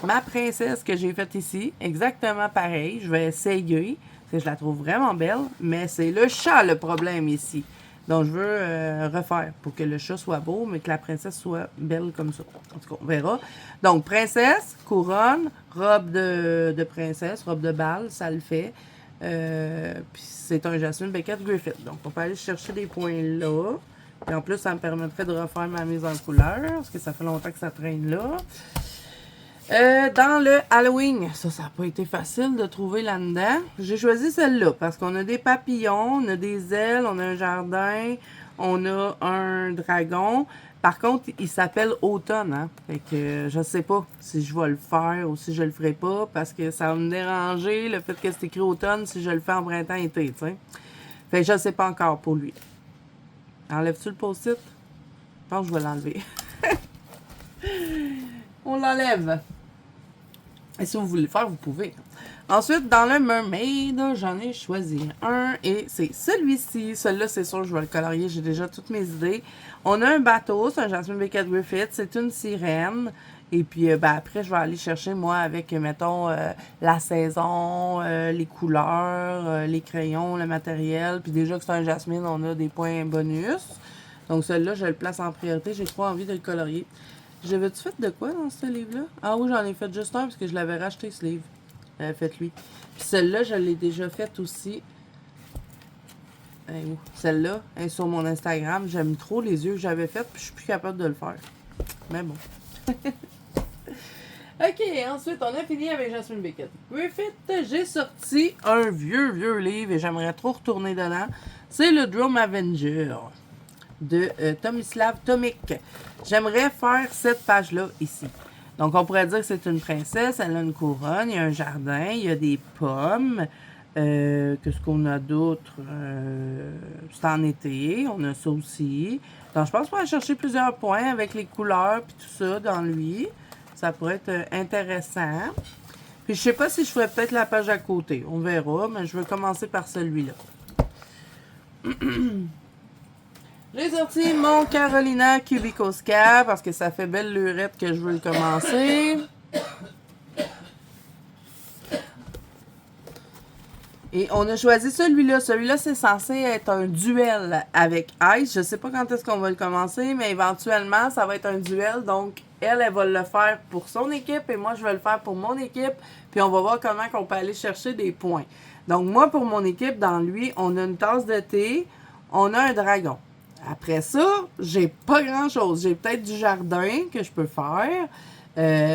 ma princesse que j'ai faite ici. Exactement pareil. Je vais essayer. Parce que je la trouve vraiment belle. Mais c'est le chat le problème ici. Donc, je veux refaire pour que le chat soit beau, mais que la princesse soit belle comme ça. En tout cas, on verra. Donc, princesse, couronne, robe de princesse, robe de bal, ça le fait. Puis, c'est un Jasmine Beckett Griffith. Donc, on peut aller chercher des points là. Et en plus, ça me permettrait de refaire ma mise en couleur, parce que ça fait longtemps que ça traîne là. Dans le Halloween, ça n'a pas été facile de trouver là-dedans. J'ai choisi celle-là parce qu'on a des papillons, on a des ailes, on a un jardin, on a un dragon. Par contre, il s'appelle Automne, hein. Fait que je sais pas si je vais le faire ou si je le ferai pas parce que ça va me déranger le fait que c'est écrit Automne si je le fais en printemps-été, tu sais. Fait que je sais pas encore pour lui. Enlèves-tu le post-it? Je pense que je vais l'enlever. On l'enlève. Et si vous voulez le faire, vous pouvez. Ensuite, dans le Mermaid, j'en ai choisi un et c'est celui-ci. Celui-là, c'est sûr, je vais le colorier. J'ai déjà toutes mes idées. On a un bateau, c'est un Jasmine Beckett Griffith. C'est une sirène. Et puis, après, je vais aller chercher, moi, avec, mettons, la saison, les couleurs, les crayons, le matériel. Puis déjà que c'est un Jasmine, on a des points bonus. Donc, celui-là, je le place en priorité. J'ai trop envie de le colorier. J'avais-tu fait de quoi dans ce livre-là? Ah oui, j'en ai fait juste un parce que je l'avais racheté, ce livre. J'avais fait lui. Puis celle-là, je l'ai déjà faite aussi. Celle-là est sur mon Instagram. J'aime trop les yeux que j'avais fait, puis je suis plus capable de le faire. Mais bon. OK, ensuite, on a fini avec Jasmine Beckett Griffith. J'ai sorti un vieux livre et j'aimerais trop retourner dedans. C'est le Drum Avenger de Tomislav Tomic. J'aimerais faire cette page-là ici. Donc, on pourrait dire que c'est une princesse, elle a une couronne, il y a un jardin, il y a des pommes. Qu'est-ce qu'on a d'autre? C'est en été, on a ça aussi. Donc, je pense qu'on va chercher plusieurs points avec les couleurs et tout ça dans lui. Ça pourrait être intéressant. Puis, je sais pas si je ferais peut-être la page à côté. On verra, mais je vais commencer par celui-là. J'ai sorti mon Carolina Kubikowska parce que ça fait belle lurette que je veux le commencer. Et on a choisi celui-là. Celui-là, c'est censé être un duel avec Ice. Je sais pas quand est-ce qu'on va le commencer, mais éventuellement, ça va être un duel. Donc, elle va le faire pour son équipe et moi, je vais le faire pour mon équipe. Puis, on va voir comment on peut aller chercher des points. Donc, moi, pour mon équipe, dans lui, on a une tasse de thé, on a un dragon. Après ça, j'ai pas grand-chose. J'ai peut-être du jardin que je peux faire.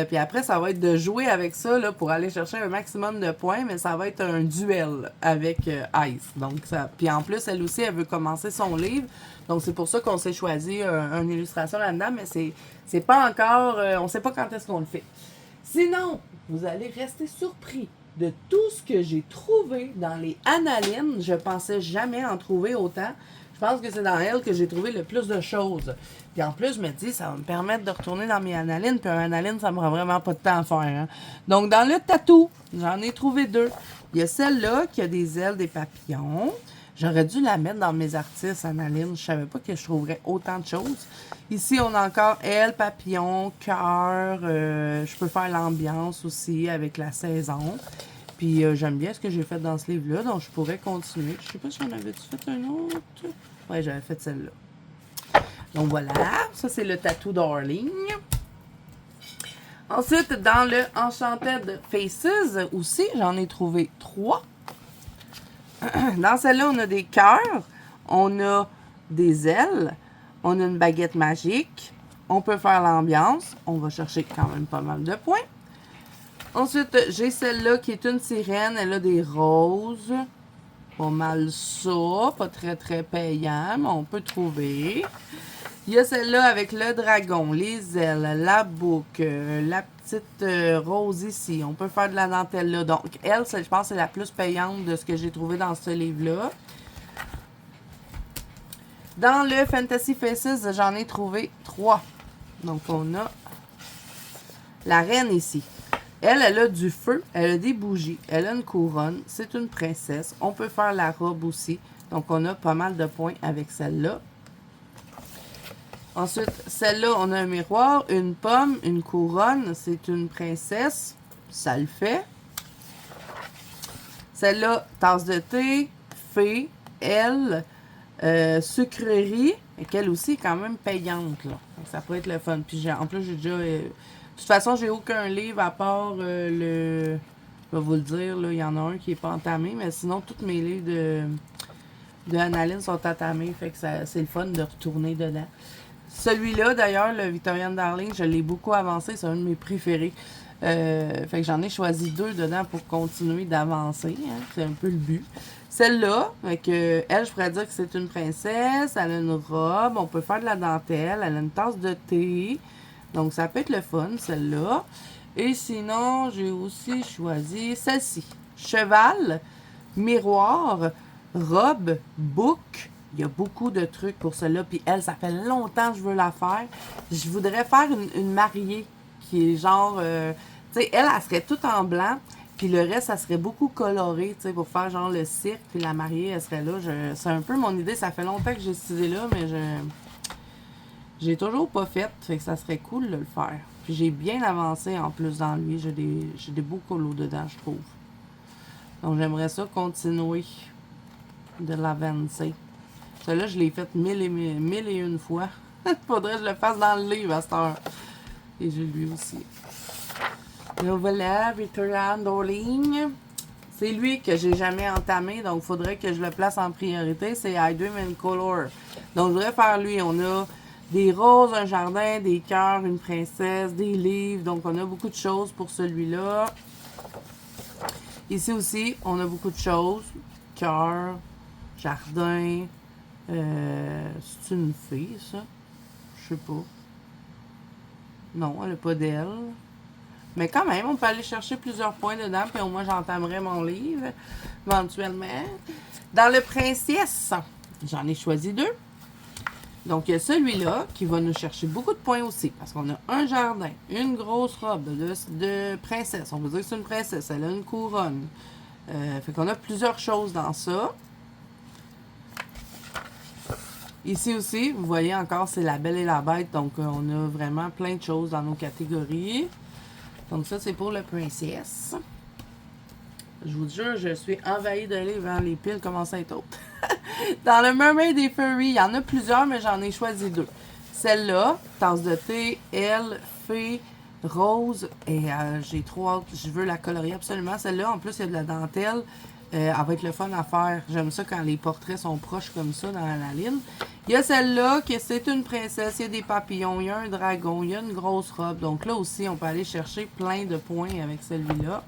Puis après, ça va être de jouer avec ça là, pour aller chercher un maximum de points, mais ça va être un duel avec Ice. Donc, ça. Puis en plus, elle aussi, elle veut commencer son livre. Donc, c'est pour ça qu'on s'est choisi une illustration là-dedans, mais c'est pas encore. On sait pas quand est-ce qu'on le fait. Sinon, vous allez rester surpris de tout ce que j'ai trouvé dans les Annalines. Je pensais jamais en trouver autant. Je pense que c'est dans elle que j'ai trouvé le plus de choses. Puis en plus, je me dis, ça va me permettre de retourner dans mes Annalines. Puis un Annaline, ça me prend vraiment pas de temps à faire. Hein. Donc, dans le tatou, j'en ai trouvé deux. Il y a celle-là qui a des ailes, des papillons. J'aurais dû la mettre dans mes artistes Annalines. Je savais pas que je trouverais autant de choses. Ici, on a encore ailes, papillons, cœur. Je peux faire l'ambiance aussi avec la saison. Puis j'aime bien ce que j'ai fait dans ce livre-là, donc je pourrais continuer. Je sais pas si j'en avais-tu fait un autre. Ouais, j'avais fait celle-là. Donc voilà, ça c'est le tatou Darling. Ensuite, dans le Enchanted Faces aussi, j'en ai trouvé 3. Dans celle-là, on a des cœurs, on a des ailes, on a une baguette magique, on peut faire l'ambiance, on va chercher quand même pas mal de points. Ensuite, j'ai celle-là qui est une sirène, elle a des roses, pas mal ça, pas très très payant, mais on peut trouver. Il y a celle-là avec le dragon, les ailes, la boucle, la petite rose ici. On peut faire de la dentelle là. Donc, elle, je pense, c'est la plus payante de ce que j'ai trouvé dans ce livre-là. Dans le Fantasy Faces, j'en ai trouvé 3. Donc, on a la reine ici. Elle a du feu, elle a des bougies, elle a une couronne, c'est une princesse. On peut faire la robe aussi. Donc, on a pas mal de points avec celle-là. Ensuite, celle-là, on a un miroir, une pomme, une couronne. C'est une princesse. Ça le fait. Celle-là, tasse de thé, fée, elle, sucrerie. Et qu'elle aussi est quand même payante, là. Donc, ça peut être le fun. Puis, en plus, j'ai déjà... de toute façon, j'ai aucun livre à part le... Je vais vous le dire, là, il y en a un qui n'est pas entamé. Mais sinon, tous mes livres de Annaline sont entamés. Fait que c'est le fun de retourner dedans. Celui-là, d'ailleurs, le Victorian Darling, je l'ai beaucoup avancé. C'est un de mes préférés. Fait que j'en ai choisi 2 dedans pour continuer d'avancer. Hein. C'est un peu le but. Celle-là, elle, je pourrais dire que c'est une princesse. Elle a une robe. On peut faire de la dentelle. Elle a une tasse de thé. Donc, ça peut être le fun, celle-là. Et sinon, j'ai aussi choisi celle-ci. Cheval, miroir, robe, boucle. Il y a beaucoup de trucs pour cela. Puis elle, ça fait longtemps que je veux la faire. Je voudrais faire une mariée qui est genre... tu sais, elle serait toute en blanc. Puis le reste, ça serait beaucoup coloré, tu sais, pour faire genre le cirque. Puis la mariée, elle serait là. C'est un peu mon idée. Ça fait longtemps que j'ai cette idée-là, mais j'ai toujours pas fait. Fait que ça serait cool de le faire. Puis j'ai bien avancé en plus dans lui. J'ai des beaux colos dedans, je trouve. Donc j'aimerais ça continuer de l'avancer. Celui-là, je l'ai fait mille et une fois. Faudrait que je le fasse dans le livre à cette heure. Et j'ai lui aussi. Et voilà, Victorian Darling. C'est lui que j'ai jamais entamé, donc il faudrait que je le place en priorité. C'est I Dream in Color. Donc je voudrais faire lui. On a des roses, un jardin, des cœurs, une princesse, des livres. Donc on a beaucoup de choses pour celui-là. Ici aussi, on a beaucoup de choses. Cœur, jardin. C'est une fille, ça? Je sais pas. Non, elle n'a pas d'aile. Mais quand même, on peut aller chercher plusieurs points dedans, puis au moins j'entamerai mon livre, éventuellement. Dans le Princesse, j'en ai choisi 2. Donc, il y a celui-là qui va nous chercher beaucoup de points aussi, parce qu'on a un jardin, une grosse robe de princesse. On veut dire que c'est une princesse, elle a une couronne. Fait qu'on a plusieurs choses dans ça. Ici aussi, vous voyez encore, c'est la Belle et la Bête. Donc, on a vraiment plein de choses dans nos catégories. Donc, ça, c'est pour le Princess. Je vous jure, je suis envahie de livres. Hein? Les piles commencent à être hautes. Dans le Mermaid et Furry, il y en a plusieurs, mais j'en ai choisi 2. Celle-là, tasse de thé, elle, fée, rose. Et j'ai trop hâte. Je veux la colorier absolument. Celle-là, en plus, il y a de la dentelle. Elle va être le fun à faire. J'aime ça quand les portraits sont proches comme ça dans la ligne. Il y a celle-là, que c'est une princesse, il y a des papillons, il y a un dragon, il y a une grosse robe. Donc là aussi, on peut aller chercher plein de points avec celui-là.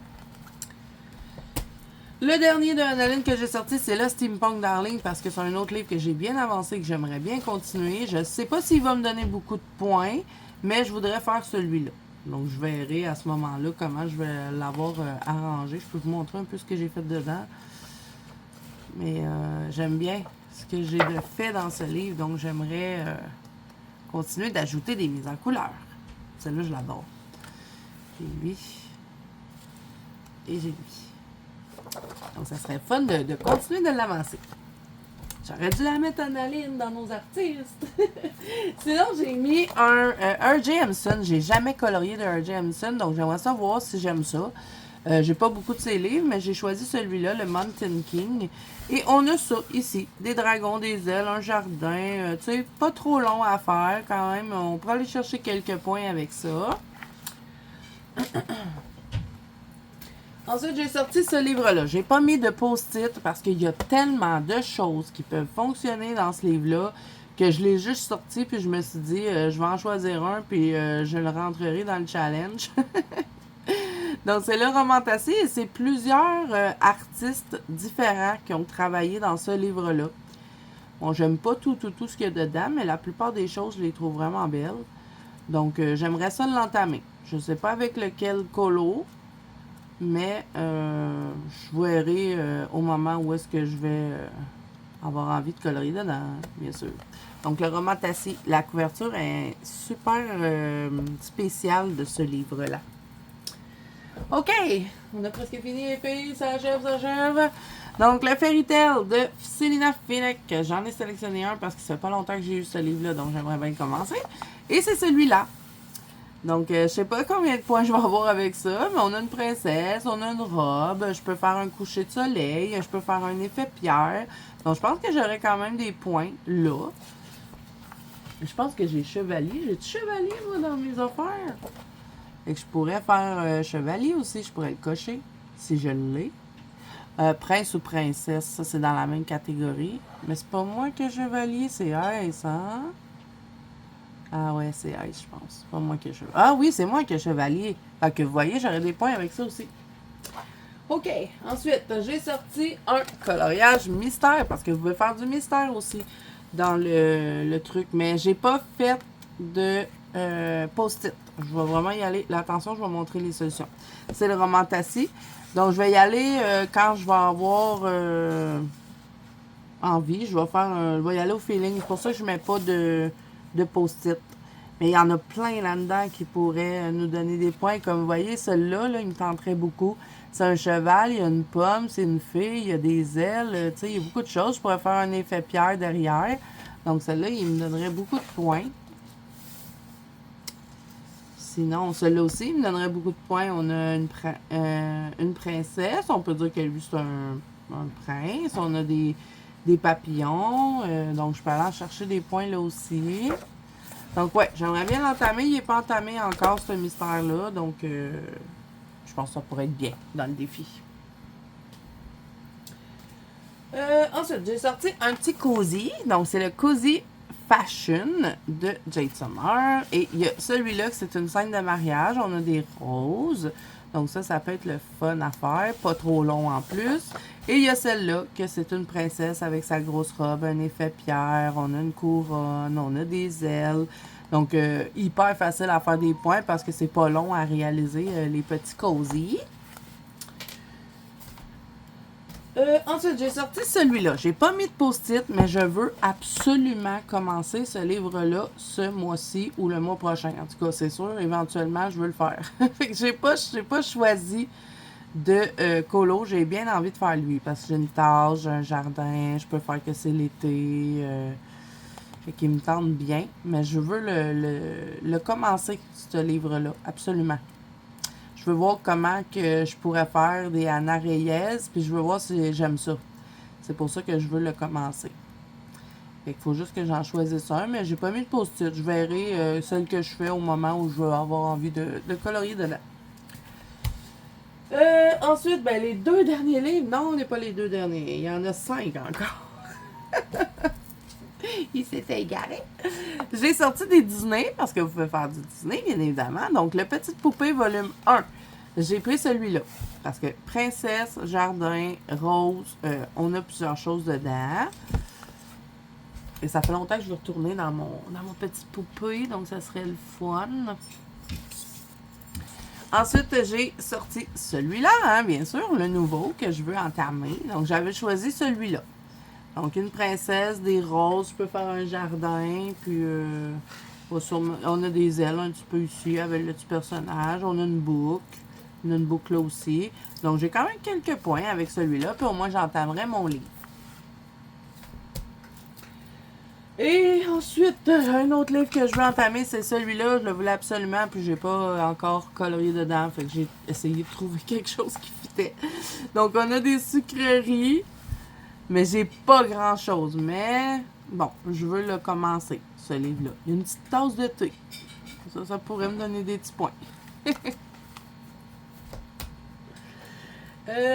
Le dernier de Annaline que j'ai sorti, c'est le Steampunk Darling, parce que c'est un autre livre que j'ai bien avancé, que j'aimerais bien continuer. Je ne sais pas s'il va me donner beaucoup de points, mais je voudrais faire celui-là. Donc, je verrai à ce moment-là comment je vais l'avoir arrangé. Je peux vous montrer un peu ce que j'ai fait dedans. Mais j'aime bien ce que j'ai de fait dans ce livre. Donc, j'aimerais continuer d'ajouter des mises en couleur. Celle-là, je l'adore. J'ai lui. Et j'ai lui. Donc, ça serait fun de continuer de l'avancer. J'aurais dû la mettre en Aline dans nos artistes. Sinon, j'ai mis un R.J. Hemson. J'ai jamais colorié de R.J. Hemson, donc j'aimerais savoir si j'aime ça. J'ai pas beaucoup de ses livres, mais j'ai choisi celui-là, le Mountain King. Et on a ça ici, des dragons, des ailes, un jardin. Tu sais, pas trop long à faire quand même. On pourrait aller chercher quelques points avec ça. Ensuite, j'ai sorti ce livre-là. J'ai pas mis de post-it parce qu'il y a tellement de choses qui peuvent fonctionner dans ce livre-là que je l'ai juste sorti puis je me suis dit, je vais en choisir un puis je le rentrerai dans le challenge. Donc, c'est le Romantassi et c'est plusieurs artistes différents qui ont travaillé dans ce livre-là. Bon, j'aime pas tout ce qu'il y a dedans, mais la plupart des choses, je les trouve vraiment belles. Donc, j'aimerais ça l'entamer. Je sais pas avec lequel colo, mais je verrai au moment où est-ce que je vais avoir envie de colorier dedans, bien sûr. Donc, le Romantassi, la couverture est super spéciale de ce livre-là. OK, on a presque fini les filles, ça achève. Donc, le Fairy Tail de Célina Fenech, j'en ai sélectionné un parce que ça fait pas longtemps que j'ai eu ce livre-là, donc j'aimerais bien commencer. Et c'est celui-là. Donc, je sais pas combien de points je vais avoir avec ça, mais on a une princesse, on a une robe, je peux faire un coucher de soleil, je peux faire un effet pierre. Donc, je pense que j'aurai quand même des points là. Je pense que j'ai chevalier. J'ai-tu chevalier, moi, dans mes affaires? Et que je pourrais faire chevalier aussi, je pourrais le cocher, si je l'ai. Prince ou princesse, ça c'est dans la même catégorie. Mais c'est pas moi qui ai chevalier, c'est Ace, hein? Ah ouais, c'est Ace, je pense. C'est pas moi qui ai chevalier. Ah oui, c'est moi qui ai chevalier. Fait que vous voyez, j'aurais des points avec ça aussi. OK, ensuite, j'ai sorti un coloriage mystère, parce que vous pouvez faire du mystère aussi dans le truc. Mais j'ai pas fait de post-it. Je vais vraiment y aller. Là, attention, je vais montrer les solutions. C'est le Romantassi. Donc, je vais y aller quand je vais avoir envie. Je vais y aller au feeling. C'est pour ça que je ne mets pas de post-it. Mais il y en a plein là-dedans qui pourraient nous donner des points. Comme vous voyez, celui-là, là, il me tenterait beaucoup. C'est un cheval, il y a une pomme, c'est une fille, il y a des ailes. Tu sais, il y a beaucoup de choses. Je pourrais faire un effet pierre derrière. Donc, celle-là, il me donnerait beaucoup de points. Sinon, celui-là aussi, il me donnerait beaucoup de points. On a une princesse. On peut dire que lui, c'est un prince. On a des papillons. Donc, je peux aller en chercher des points là aussi. Donc, ouais, j'aimerais bien l'entamer. Il n'est pas entamé encore, ce mystère-là. Donc, je pense que ça pourrait être bien dans le défi. Ensuite, j'ai sorti un petit cozy. Donc, c'est le Cozy Fashion de Jade Summer. Et il y a celui-là que c'est une scène de mariage. On a des roses. Donc ça peut être le fun à faire. Pas trop long en plus. Et il y a celle-là que c'est une princesse avec sa grosse robe, un effet pierre. On a une couronne, on a des ailes. Donc hyper facile à faire des points parce que c'est pas long à réaliser les petits cozy. Ensuite, j'ai sorti celui-là. J'ai pas mis de post-it, mais je veux absolument commencer ce livre-là ce mois-ci ou le mois prochain. En tout cas, c'est sûr, éventuellement, je veux le faire. Fait que j'ai pas choisi de colo. J'ai bien envie de faire lui parce que j'ai une tâche, j'ai un jardin, je peux faire que c'est l'été. Fait qu'il me tente bien. Mais je veux le commencer, ce livre-là, absolument. Je veux voir comment que je pourrais faire des Anna Reyes, puis je veux voir si j'aime ça. C'est pour ça que je veux le commencer. Fait qu'il faut juste que j'en choisisse un, mais j'ai pas mis de post-it. Je verrai celle que je fais au moment où je vais avoir envie de colorier dedans. Ensuite, ben les deux derniers livres, non, on n'est pas les deux derniers. Il y en a 5 encore. Il s'était égaré. J'ai sorti des Disney, parce que vous pouvez faire du Disney, bien évidemment. Donc, le Petite Poupée, volume 1. J'ai pris celui-là. Parce que princesse, jardin, rose, on a plusieurs choses dedans. Et ça fait longtemps que je veux retourner dans mon Petite Poupée, donc ça serait le fun. Ensuite, j'ai sorti celui-là, hein, bien sûr, le nouveau que je veux entamer. Donc, j'avais choisi celui-là. Donc, une princesse, des roses, je peux faire un jardin, puis on a des ailes un petit peu ici avec le petit personnage. On a une boucle. On a une boucle là aussi. Donc, j'ai quand même quelques points avec celui-là, puis au moins, j'entamerai mon livre. Et ensuite, un autre livre que je veux entamer, c'est celui-là. Je le voulais absolument, puis j'ai pas encore colorié dedans. Fait que j'ai essayé de trouver quelque chose qui fitait. Donc, on a des sucreries. Mais j'ai pas grand-chose. Mais bon, je veux le commencer, ce livre-là. Il y a une petite tasse de thé. Ça pourrait me donner des petits points.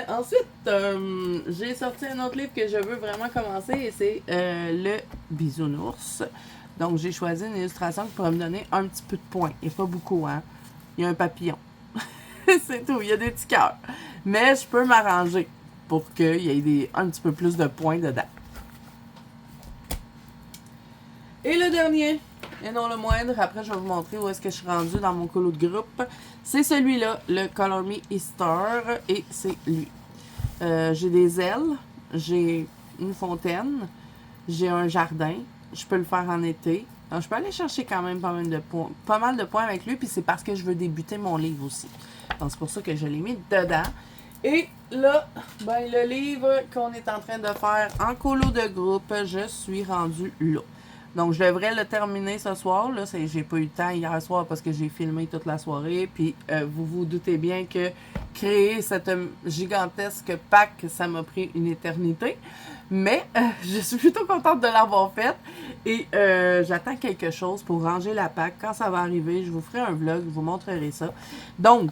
Ensuite, j'ai sorti un autre livre que je veux vraiment commencer et c'est Le Bisounours. Donc, j'ai choisi une illustration qui pourrait me donner un petit peu de points. Et pas beaucoup, hein. Il y a un papillon. C'est tout. Il y a des petits cœurs. Mais je peux m'arranger pour qu'il y ait un petit peu plus de points dedans. Et le dernier, et non le moindre, après je vais vous montrer où est-ce que je suis rendue dans mon colo de groupe. C'est celui-là, le Color Me Easter, et c'est lui. J'ai des ailes, j'ai une fontaine, j'ai un jardin, je peux le faire en été. Donc, je peux aller chercher quand même pas mal de points avec lui, puis c'est parce que je veux débuter mon livre aussi. Donc c'est pour ça que je l'ai mis dedans. Et là, ben, le livre qu'on est en train de faire en colo de groupe, je suis rendue là. Donc, je devrais le terminer ce soir. Là, j'ai pas eu le temps hier soir parce que j'ai filmé toute la soirée. Puis, vous vous doutez bien que créer cette gigantesque pack, ça m'a pris une éternité. Mais, je suis plutôt contente de l'avoir faite. Et j'attends quelque chose pour ranger la pack. Quand ça va arriver, je vous ferai un vlog. Je vous montrerai ça. Donc,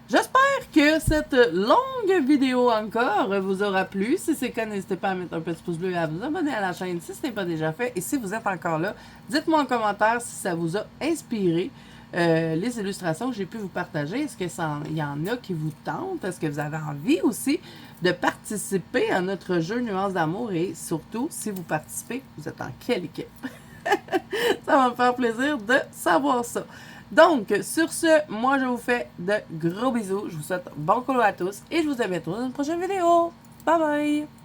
j'espère que cette longue vidéo encore vous aura plu. Si c'est le cas, n'hésitez pas à mettre un petit pouce bleu et à vous abonner à la chaîne si ce n'est pas déjà fait. Et si vous êtes encore là, dites-moi en commentaire si ça vous a inspiré les illustrations que j'ai pu vous partager. Est-ce qu'il y en a qui vous tentent? Est-ce que vous avez envie aussi de participer à notre jeu Nuances d'amour? Et surtout, si vous participez, vous êtes en quelle équipe? Ça va me faire plaisir de savoir ça. Donc, sur ce, moi, je vous fais de gros bisous. Je vous souhaite bon colo à tous et je vous dis à bientôt dans une prochaine vidéo. Bye bye!